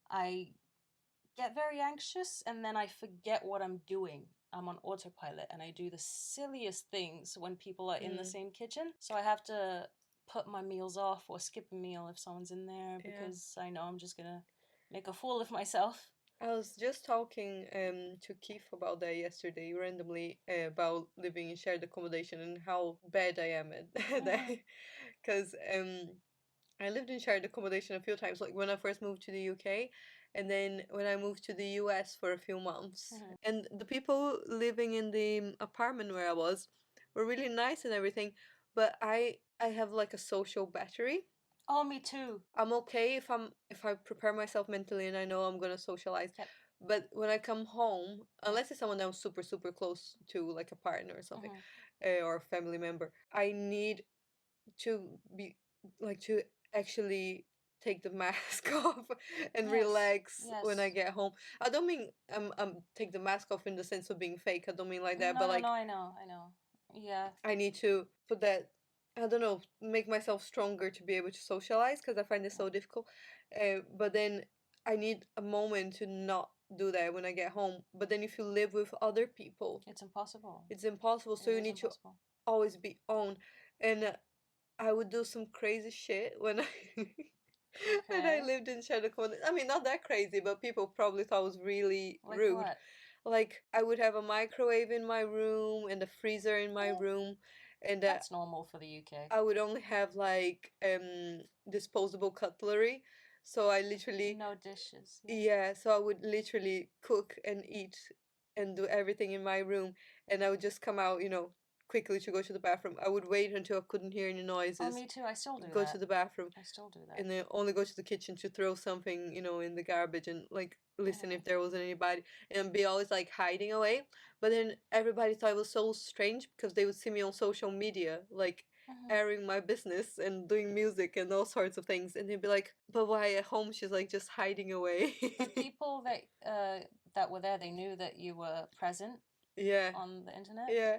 I get very anxious, and then I forget what I'm doing. I'm on autopilot, and I do the silliest things when people are in the same kitchen. So I have to put my meals off or skip a meal if someone's in there, because I know I'm just gonna make a fool of myself. I was just talking to Keith about that yesterday, randomly, about living in shared accommodation and how bad I am at that. Because I lived in shared accommodation a few times, like when I first moved to the UK, and then when I moved to the US for a few months. And the people living in the apartment where I was were really nice and everything, but I have like a social battery. Oh, me too. I'm okay if I prepare myself mentally and I know I'm gonna socialize. Yep. But when I come home, unless it's someone that I'm super, super close to, like a partner or something, or a family member, I need to be, like, to actually take the mask off and relax when I get home. I don't mean take the mask off in the sense of being fake. I don't mean like that, but like, no, I know. Yeah. I need to put that, I don't know, make myself stronger to be able to socialize, because I find it so difficult. But then I need a moment to not do that when I get home. But then if you live with other people, it's impossible. It's impossible. So you need to always be on. And I would do some crazy shit when I when I lived in shared accommodation. I mean, not that crazy, but people probably thought it was really rude. What? Like, I would have a microwave in my room and a freezer in my room, and that's normal for the UK. I would only have like disposable cutlery, so I literally no dishes. Yeah, so I would literally cook and eat and do everything in my room, and I would just come out, quickly to go to the bathroom. I would wait until I couldn't hear any noises. Oh, me too. I still do go that. to the bathroom. I still do that. And then only go to the kitchen to throw something, in the garbage, and like listen if there wasn't anybody, and be always like hiding away. But then everybody thought it was so strange because they would see me on social media, like airing my business and doing music and all sorts of things, and they'd be like, "But why at home she's like just hiding away?" The people that were there, they knew that you were present. Yeah. on the internet? Yeah.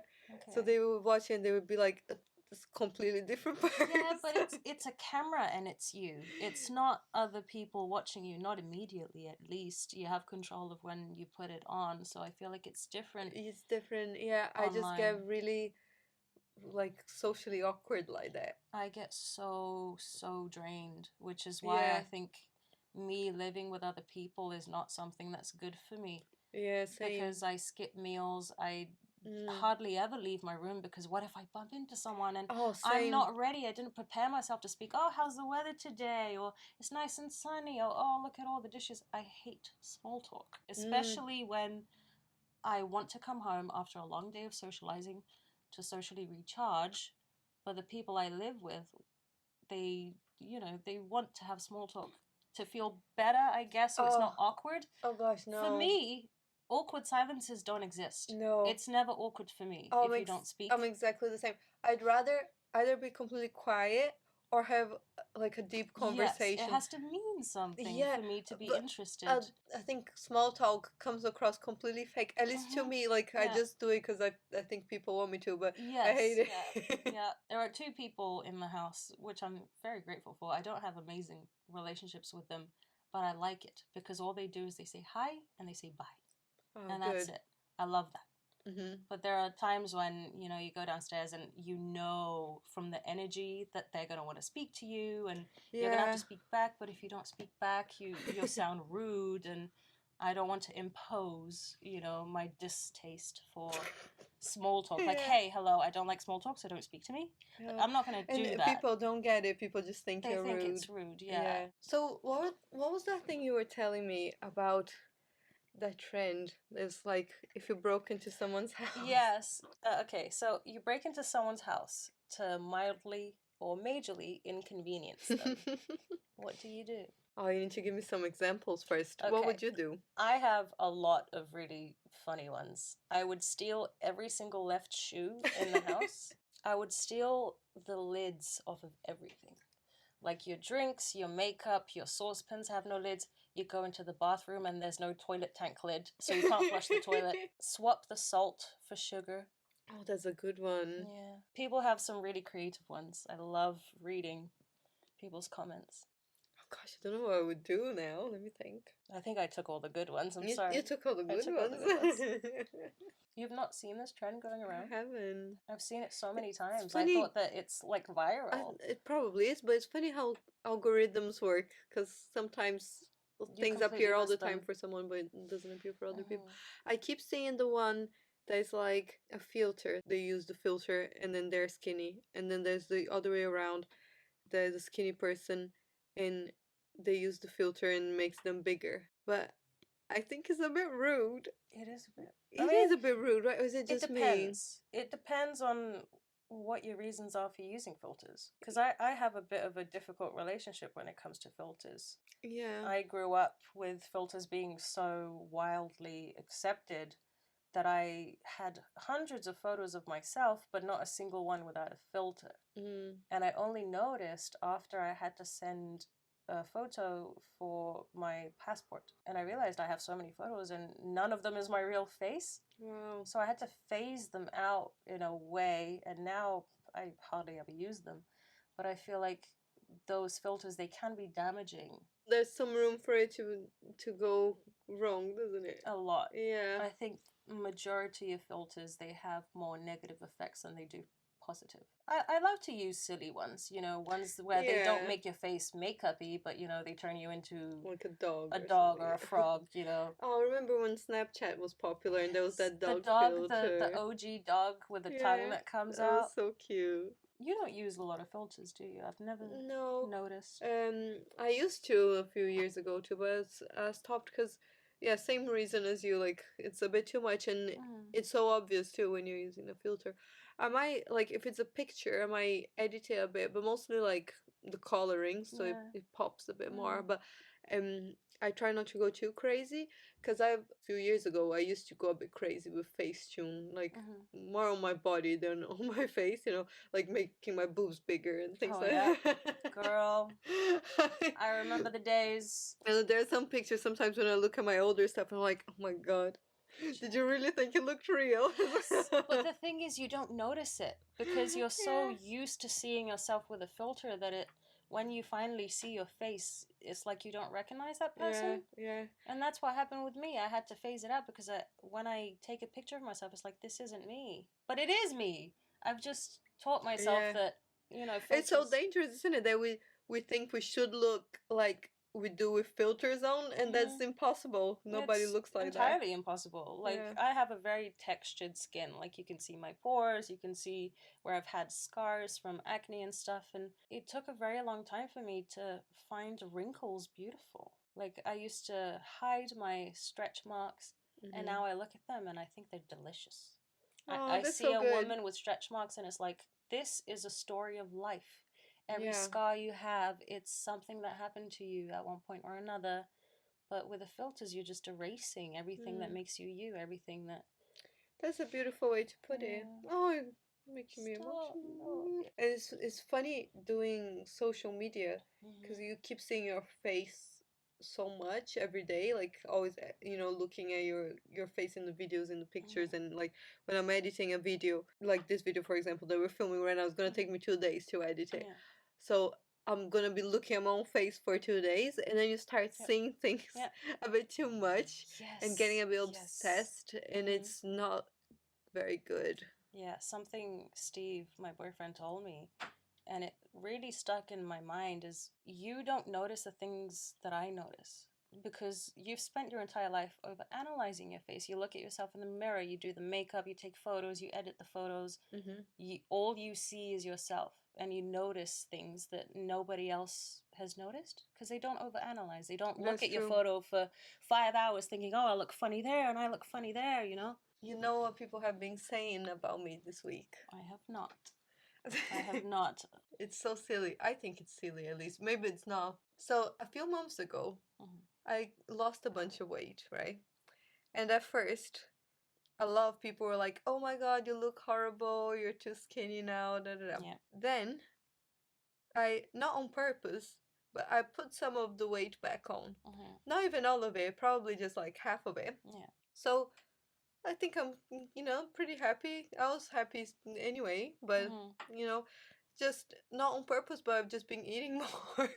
So Okay. they would watch it and they would be like this completely different person. Yeah, but it's a camera and it's you. It's not other people watching you, not immediately at least. You have control of when you put it on, so I feel like it's different It's different. Yeah, I just get online. really like socially awkward like that. I get so drained, which is why I Yeah. think me living with other people is not something that's good for me Yeah, same. because I skip meals. I Mm. hardly ever leave my room because what if I bump into someone and Oh, I'm same. not ready? I didn't prepare myself to speak. Oh, how's the weather today? Or it's nice and sunny. Or oh, look at all the dishes. I hate small talk, especially when I want to come home after a long day of socializing to socially recharge. But the people I live with, they want to have small talk to feel better, I guess, so it's Oh, not awkward. oh gosh, For no. me, awkward silences don't exist. No. It's never awkward for me Oh, if you don't speak. I'm exactly the same. I'd rather either be completely quiet or have like a deep Yes, it conversation. has to mean something Yeah, for me to be but interested. I think small talk comes across completely fake. At least to Mm-hmm. me, like I Yeah. just do it because I think people want me to, but I Yes, hate yeah, it. yeah. There are two people in the house, which I'm very grateful for. I don't have amazing relationships with them, but I like it because all they do is they say hi and they say bye, Oh, and that's good. it. I love that. Mhm. But there are times when, you go downstairs and you know from the energy that they're going to want to speak to you and you're going to have to Yeah. speak back, but if you don't speak back, you'll sound rude and I don't want to impose, my distaste for small talk. Like, Yeah. hey, hello, I don't like small talk, so don't speak to me. Like, Yeah. I'm not going to And do that. people don't get it. People just think They you're think rude. it's rude, yeah. Yeah. So what was that thing you were telling me about that trend? It's like if you broke into someone's house. Yes. Okay, so you break into someone's house to mildly or majorly inconvenience them. What do you do? Oh, you need to give me some examples first. What Okay, would you do? I have a lot of really funny ones. I would steal every single left shoe in the house. I would steal the lids off of everything. Like your drinks, your makeup, your saucepans have no lids. You go into the bathroom and there's no toilet tank lid, so you can't flush the toilet. Swap the salt for sugar. Oh, that's a good one. Yeah. People have some really creative ones. I love reading people's comments. Oh gosh, I don't know what I would do now. Let me think. I think I took all the good ones. I'm You sorry. took all the I good took all the ones. good ones. You've not seen this trend going I around? haven't. I've seen it so many times. I Funny. thought that it's like viral. It probably is, but it's funny how algorithms work because sometimes You things completely appear all miss the time them. for someone, but it doesn't appear for other people. Mhm. I keep seeing the one that is like a filter. They use the filter and then they're skinny, and then there's the other way around. There's a skinny person and they use the filter and makes them bigger. But I think it's a bit rude. It is a bit. I It is mean, a bit rude, right? Or is it it just me? depends. It depends on what your reasons are for using filters. Because I have a bit of a difficult relationship when it comes to filters. Yeah. I grew up with filters being so wildly accepted that I had hundreds of photos of myself, but not a single one without a filter. Mm. And I only noticed after I had to send a photo for my passport. And I realized I have so many photos and none of them is my real face. Wow. So I had to phase them out in a way, and now I hardly ever use them. But I feel like those filters, they can be damaging. There's some room for it to go wrong, doesn't it? A lot. Yeah. I think majority of filters, they have more negative effects than they do positive. I love to use silly ones, ones where they don't make your face makeup-y, but they turn you into like a dog. a or dog something. or a frog, Oh, remember when Snapchat was popular and there was that The dog dog, filter? the OG dog with the tongue that comes that was out. so cute. You don't use a lot of filters, do you? I've never No. noticed. I used to a few years ago too, but I stopped because, yeah, same reason as you. Like, it's a bit too much, and it's so obvious too when you're using a filter. I might like if it's a picture, I might edit it a bit, but mostly like the coloring, so it pops a bit more. But I try not to go too crazy because a few years ago I used to go a bit crazy with Facetune, like more on my body than on my face, like making my boobs bigger and things Oh, like yeah. that. Girl, I remember the days. And there are some pictures sometimes when I look at my older stuff, I'm like, oh my god. Did you really think it looked real? Yes. But the thing is, you don't notice it because you're so used to seeing yourself with a filter that when you finally see your face, it's like you don't recognize that person. Yeah. And that's what happened with me. I had to phase it out because when I take a picture of myself, it's like, this isn't me. But it is me. I've just taught myself that, filters... It's so dangerous, isn't it? That we think we should look like we do with filters on, and that's impossible. Nobody looks like that. It's entirely impossible. Like, I have a very textured skin. Like, you can see my pores, you can see where I've had scars from acne and stuff, and it took a very long time for me to find wrinkles beautiful. Like, I used to hide my stretch marks, and now I look at them and I think they're delicious. I see a woman with stretch marks and it's like, this is a story of life. Every scar you have, it's something that happened to you at one point or another. But with the filters, you're just erasing everything that makes you you, everything that... That's a beautiful way to put it. Oh, it's making me emotional. It's funny doing social media because you keep seeing your face so much every day, like always, looking at your face in the videos, in the pictures, and like when I'm editing a video, like this video for example that we're filming right now, it's gonna take me 2 days to edit it. So I'm gonna be looking at my own face for 2 days, and then you start seeing things a bit too much and getting a bit obsessed, and it's not very good. Yeah, something Steve, my boyfriend, told me, and it really stuck in my mind, is you don't notice the things that I notice because you've spent your entire life over analyzing your face. You look at yourself in the mirror, you do the makeup, you take photos, you edit the photos. All you see is yourself, and you notice things that nobody else has noticed because they don't overanalyze. They don't look at your photo for 5 hours thinking, oh, I look funny there and I look funny there, You know what people have been saying about me this week? I have not. I have not. It's so silly. I think it's silly, at least. Maybe it's not. So, a few months ago, I lost a bunch of weight, right? And at first, a lot of people were like, oh my god, you look horrible, you're too skinny now, da da da. Yeah. Then, I, not on purpose, but I put some of the weight back on. Not even all of it, probably just like half of it. Yeah. So, I think I'm, pretty happy. I was happy anyway, but, just not on purpose, but I've just been eating more.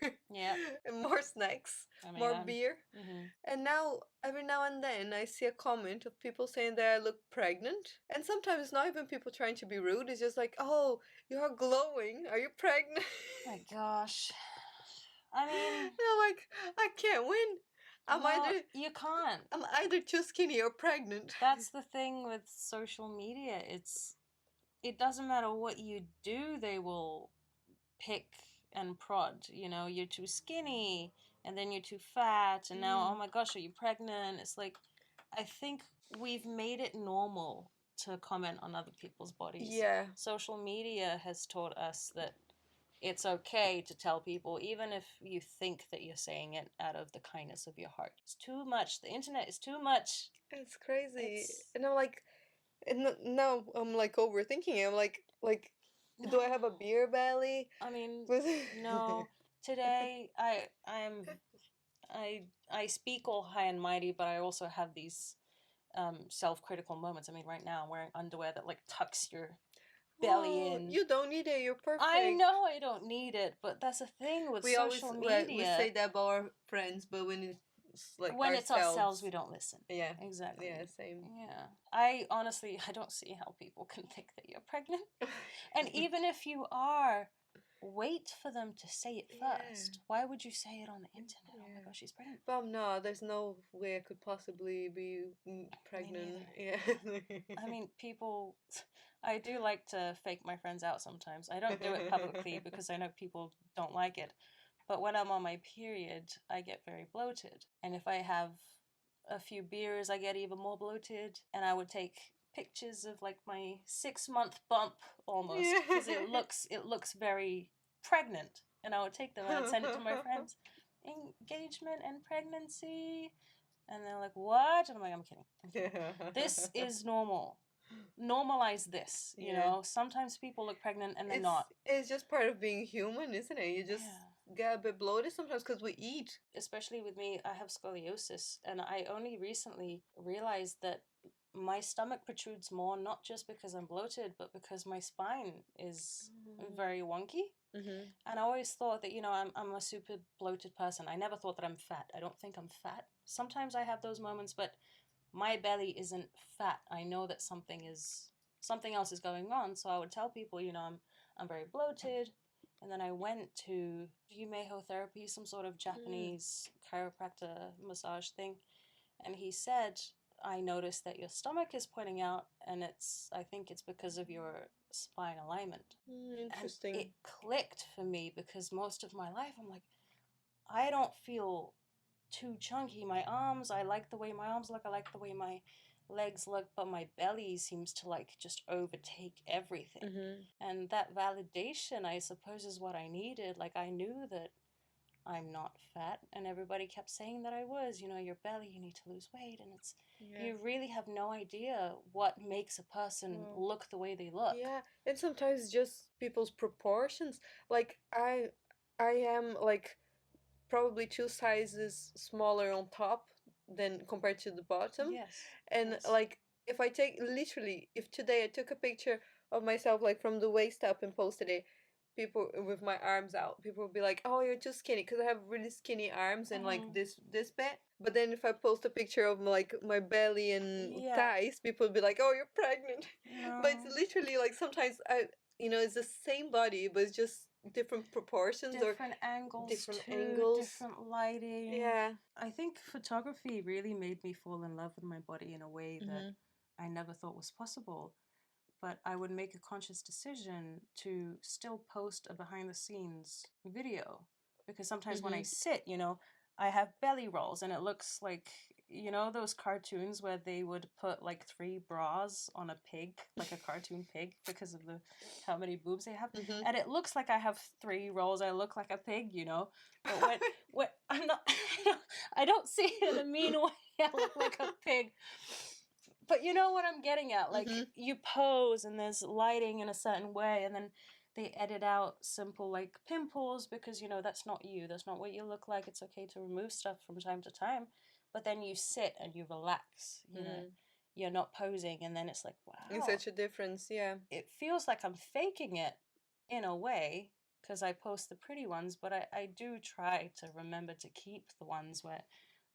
And more snacks, more beer. And now, every now and then, I see a comment of people saying that I look pregnant. And sometimes it's not even people trying to be rude. It's just like, oh, you're glowing. Are you pregnant? Oh my gosh. I mean... I'm like, I can't win. You can't. I'm either too skinny or pregnant. That's the thing with social media. It doesn't matter what you do, they will pick and prod. You're too skinny, and then you're too fat, and now, oh my gosh, are you pregnant? It's like, I think we've made it normal to comment on other people's bodies. Yeah. Social media has taught us that it's okay to tell people, even if you think that you're saying it out of the kindness of your heart. It's too much. The internet is too much. It's crazy. And I'm like, and now I'm like overthinking it. I'm like, no. Do I have a beer belly? I mean, no. Today, I speak all high and mighty, but I also have these self-critical moments. I mean, right now I'm wearing underwear that like tucks your belly in. You don't need it. You're perfect. I know I don't need it, but that's the thing with social media. We say that about our friends, but when it's like it's ourselves, we don't listen. Yeah, exactly. Yeah, same. Yeah, I honestly don't see how people can think that you're pregnant, and even if you are, wait for them to say it first. Why would you say it on the internet? Oh my gosh, she's pregnant. But no, there's no way I could possibly be pregnant. Yeah. I mean, people... I do like to fake my friends out sometimes. I don't do it publicly because I know people don't like it. But when I'm on my period, I get very bloated. And if I have a few beers, I get even more bloated. And I would take pictures of like my 6-month bump almost, because it looks very pregnant. And I would take them and I'd send it to my friends. Engagement and pregnancy. And they're like, what? And I'm like, I'm kidding. This is normal. Normalize this, Sometimes people look pregnant and they're not. It's just part of being human, isn't it? You just get a bit bloated sometimes because we eat. Especially with me, I have scoliosis, and I only recently realized that my stomach protrudes more, not just because I'm bloated, but because my spine is very wonky. Mm-hmm. And I always thought that, I'm a super bloated person. I never thought that I'm fat. I don't think I'm fat. Sometimes I have those moments, but my belly isn't fat. I know that something else is going on. So I would tell people, I'm very bloated. And then I went to Yumeho therapy, some sort of Japanese chiropractor massage thing. And he said, I noticed that your stomach is pointing out, and I think it's because of your spine alignment. Interesting. And it clicked for me because most of my life I'm like, I don't feel too chunky. My arms, I like the way my arms look, I like the way my legs look, but my belly seems to just overtake everything. Mm-hmm. And that validation, I suppose, is what I needed. I knew that I'm not fat, and everybody kept saying that I was. Your belly, you need to lose weight, and you really have no idea what makes a person look the way they look. Yeah, and sometimes just people's proportions. I am probably 2 sizes smaller on top than compared to the bottom. Yes. And yes. if I take literally, if today I took a picture of myself from the waist up and posted it, people with my arms out, people will be like, "Oh, you're too skinny," because I have really skinny arms and this bit. But then if I post a picture of my belly and thighs, people will be like, "Oh, you're pregnant." No. But it's literally sometimes it's the same body, but it's just different proportions different or angles different too, angles. different lighting. Yeah. I think photography really made me fall in love with my body in a way that I never thought was possible. But I would make a conscious decision to still post a behind the scenes video, because sometimes when I sit, I have belly rolls and it looks like, those cartoons where they would put 3 bras on a pig, like a cartoon pig, because of how many boobs they have. And it looks like I have 3 rolls. I look like a pig, But when I'm not, I don't see it in a mean way. I look like a pig. But you know what I'm getting at? You pose and there's lighting in a certain way, and then they edit out simple pimples because that's not you. That's not what you look like. It's okay to remove stuff from time to time. But then you sit and you relax. You're not posing, and then it's like, wow. It's such a difference, yeah. It feels like I'm faking it in a way because I post the pretty ones, but I do try to remember to keep the ones where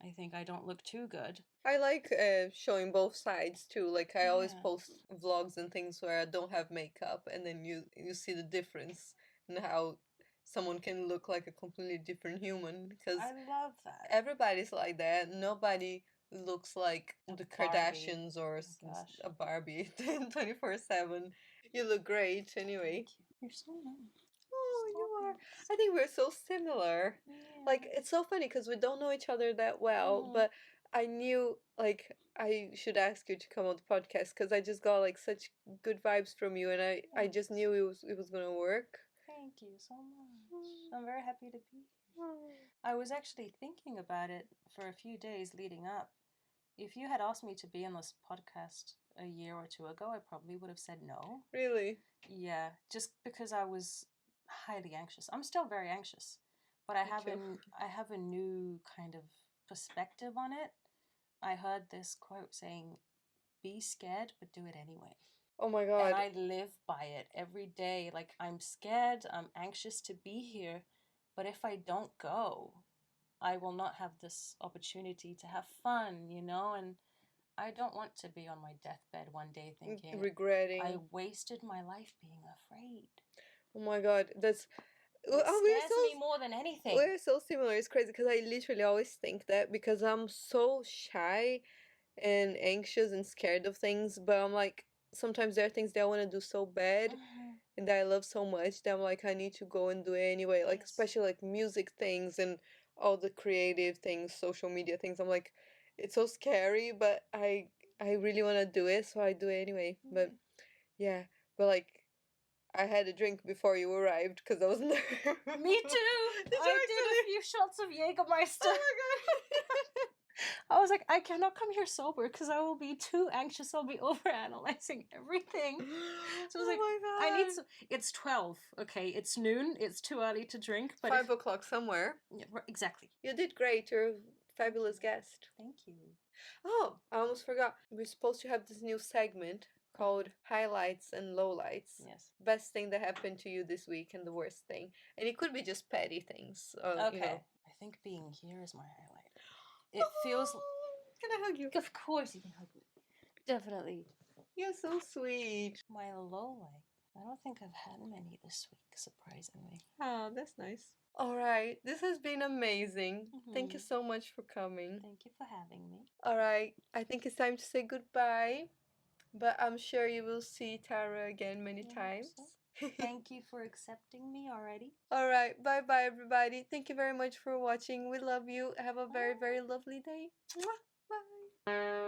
I think I don't look too good. I like showing both sides too. I always post vlogs and things where I don't have makeup, and then you see the difference in how someone can look like a completely different human. Because I love that. Everybody's like that. Nobody looks like the Kardashians or a Barbie 24/7. You look great anyway. You're so nice. Oh, you are. I think we're so similar. Yeah. It's so funny because we don't know each other that well, but I knew I should ask you to come on the podcast because I just got such good vibes from you, and I just knew it was gonna work. Thank you so much. I'm very happy to be here. I was actually thinking about it for a few days leading up. If you had asked me to be on this podcast a year or 2 ago, I probably would have said no. Really? Yeah, just because I was highly anxious. I'm still very anxious, but I have a new kind of perspective on it. I heard this quote saying, "Be scared, but do it anyway." Oh my God. And I live by it every day. I'm scared, I'm anxious to be here, but if I don't go, I will not have this opportunity to have fun, and I don't want to be on my deathbed one day thinking, regretting. I wasted my life being afraid. Oh my God, it scares me more than anything. We're so similar. It's crazy because I literally always think that because I'm so shy and anxious and scared of things, but I'm sometimes there are things that I want to do so bad and that I love so much that I'm I need to go and do it anyway. Especially music things and all the creative things, social media things. I'm it's so scary, but I really want to do it, so I do it anyway. But yeah, but I had a drink before you arrived because I was nervous. Me too. I did a few shots of Jägermeister. Oh my God. I was like, I cannot come here sober because I will be too anxious. I'll be overanalyzing everything. So I was I need some. It's 12. Okay, it's noon. It's too early to drink. But 5 o'clock somewhere. Yeah, exactly. You did great. You're fabulous guest. Thank you. Oh, I almost forgot. We're supposed to have this new segment called Highlights and Lowlights. Yes. Best thing that happened to you this week and the worst thing. And it could be just petty things. Okay. I think being here is my highlight. It feels. Can I hug you? Of course you can hug me. Definitely. You're so sweet. My low light. I don't think I've had many this week, surprisingly. Oh, that's nice. All right, this has been amazing. Thank you so much for coming. Thank you for having me. All right, I think it's time to say goodbye, but I'm sure you will see Tara again many times. Thank you for accepting me already. All right, bye bye, everybody. Thank you very much for watching. We love you. Have a very, very lovely day. Mwah. Bye.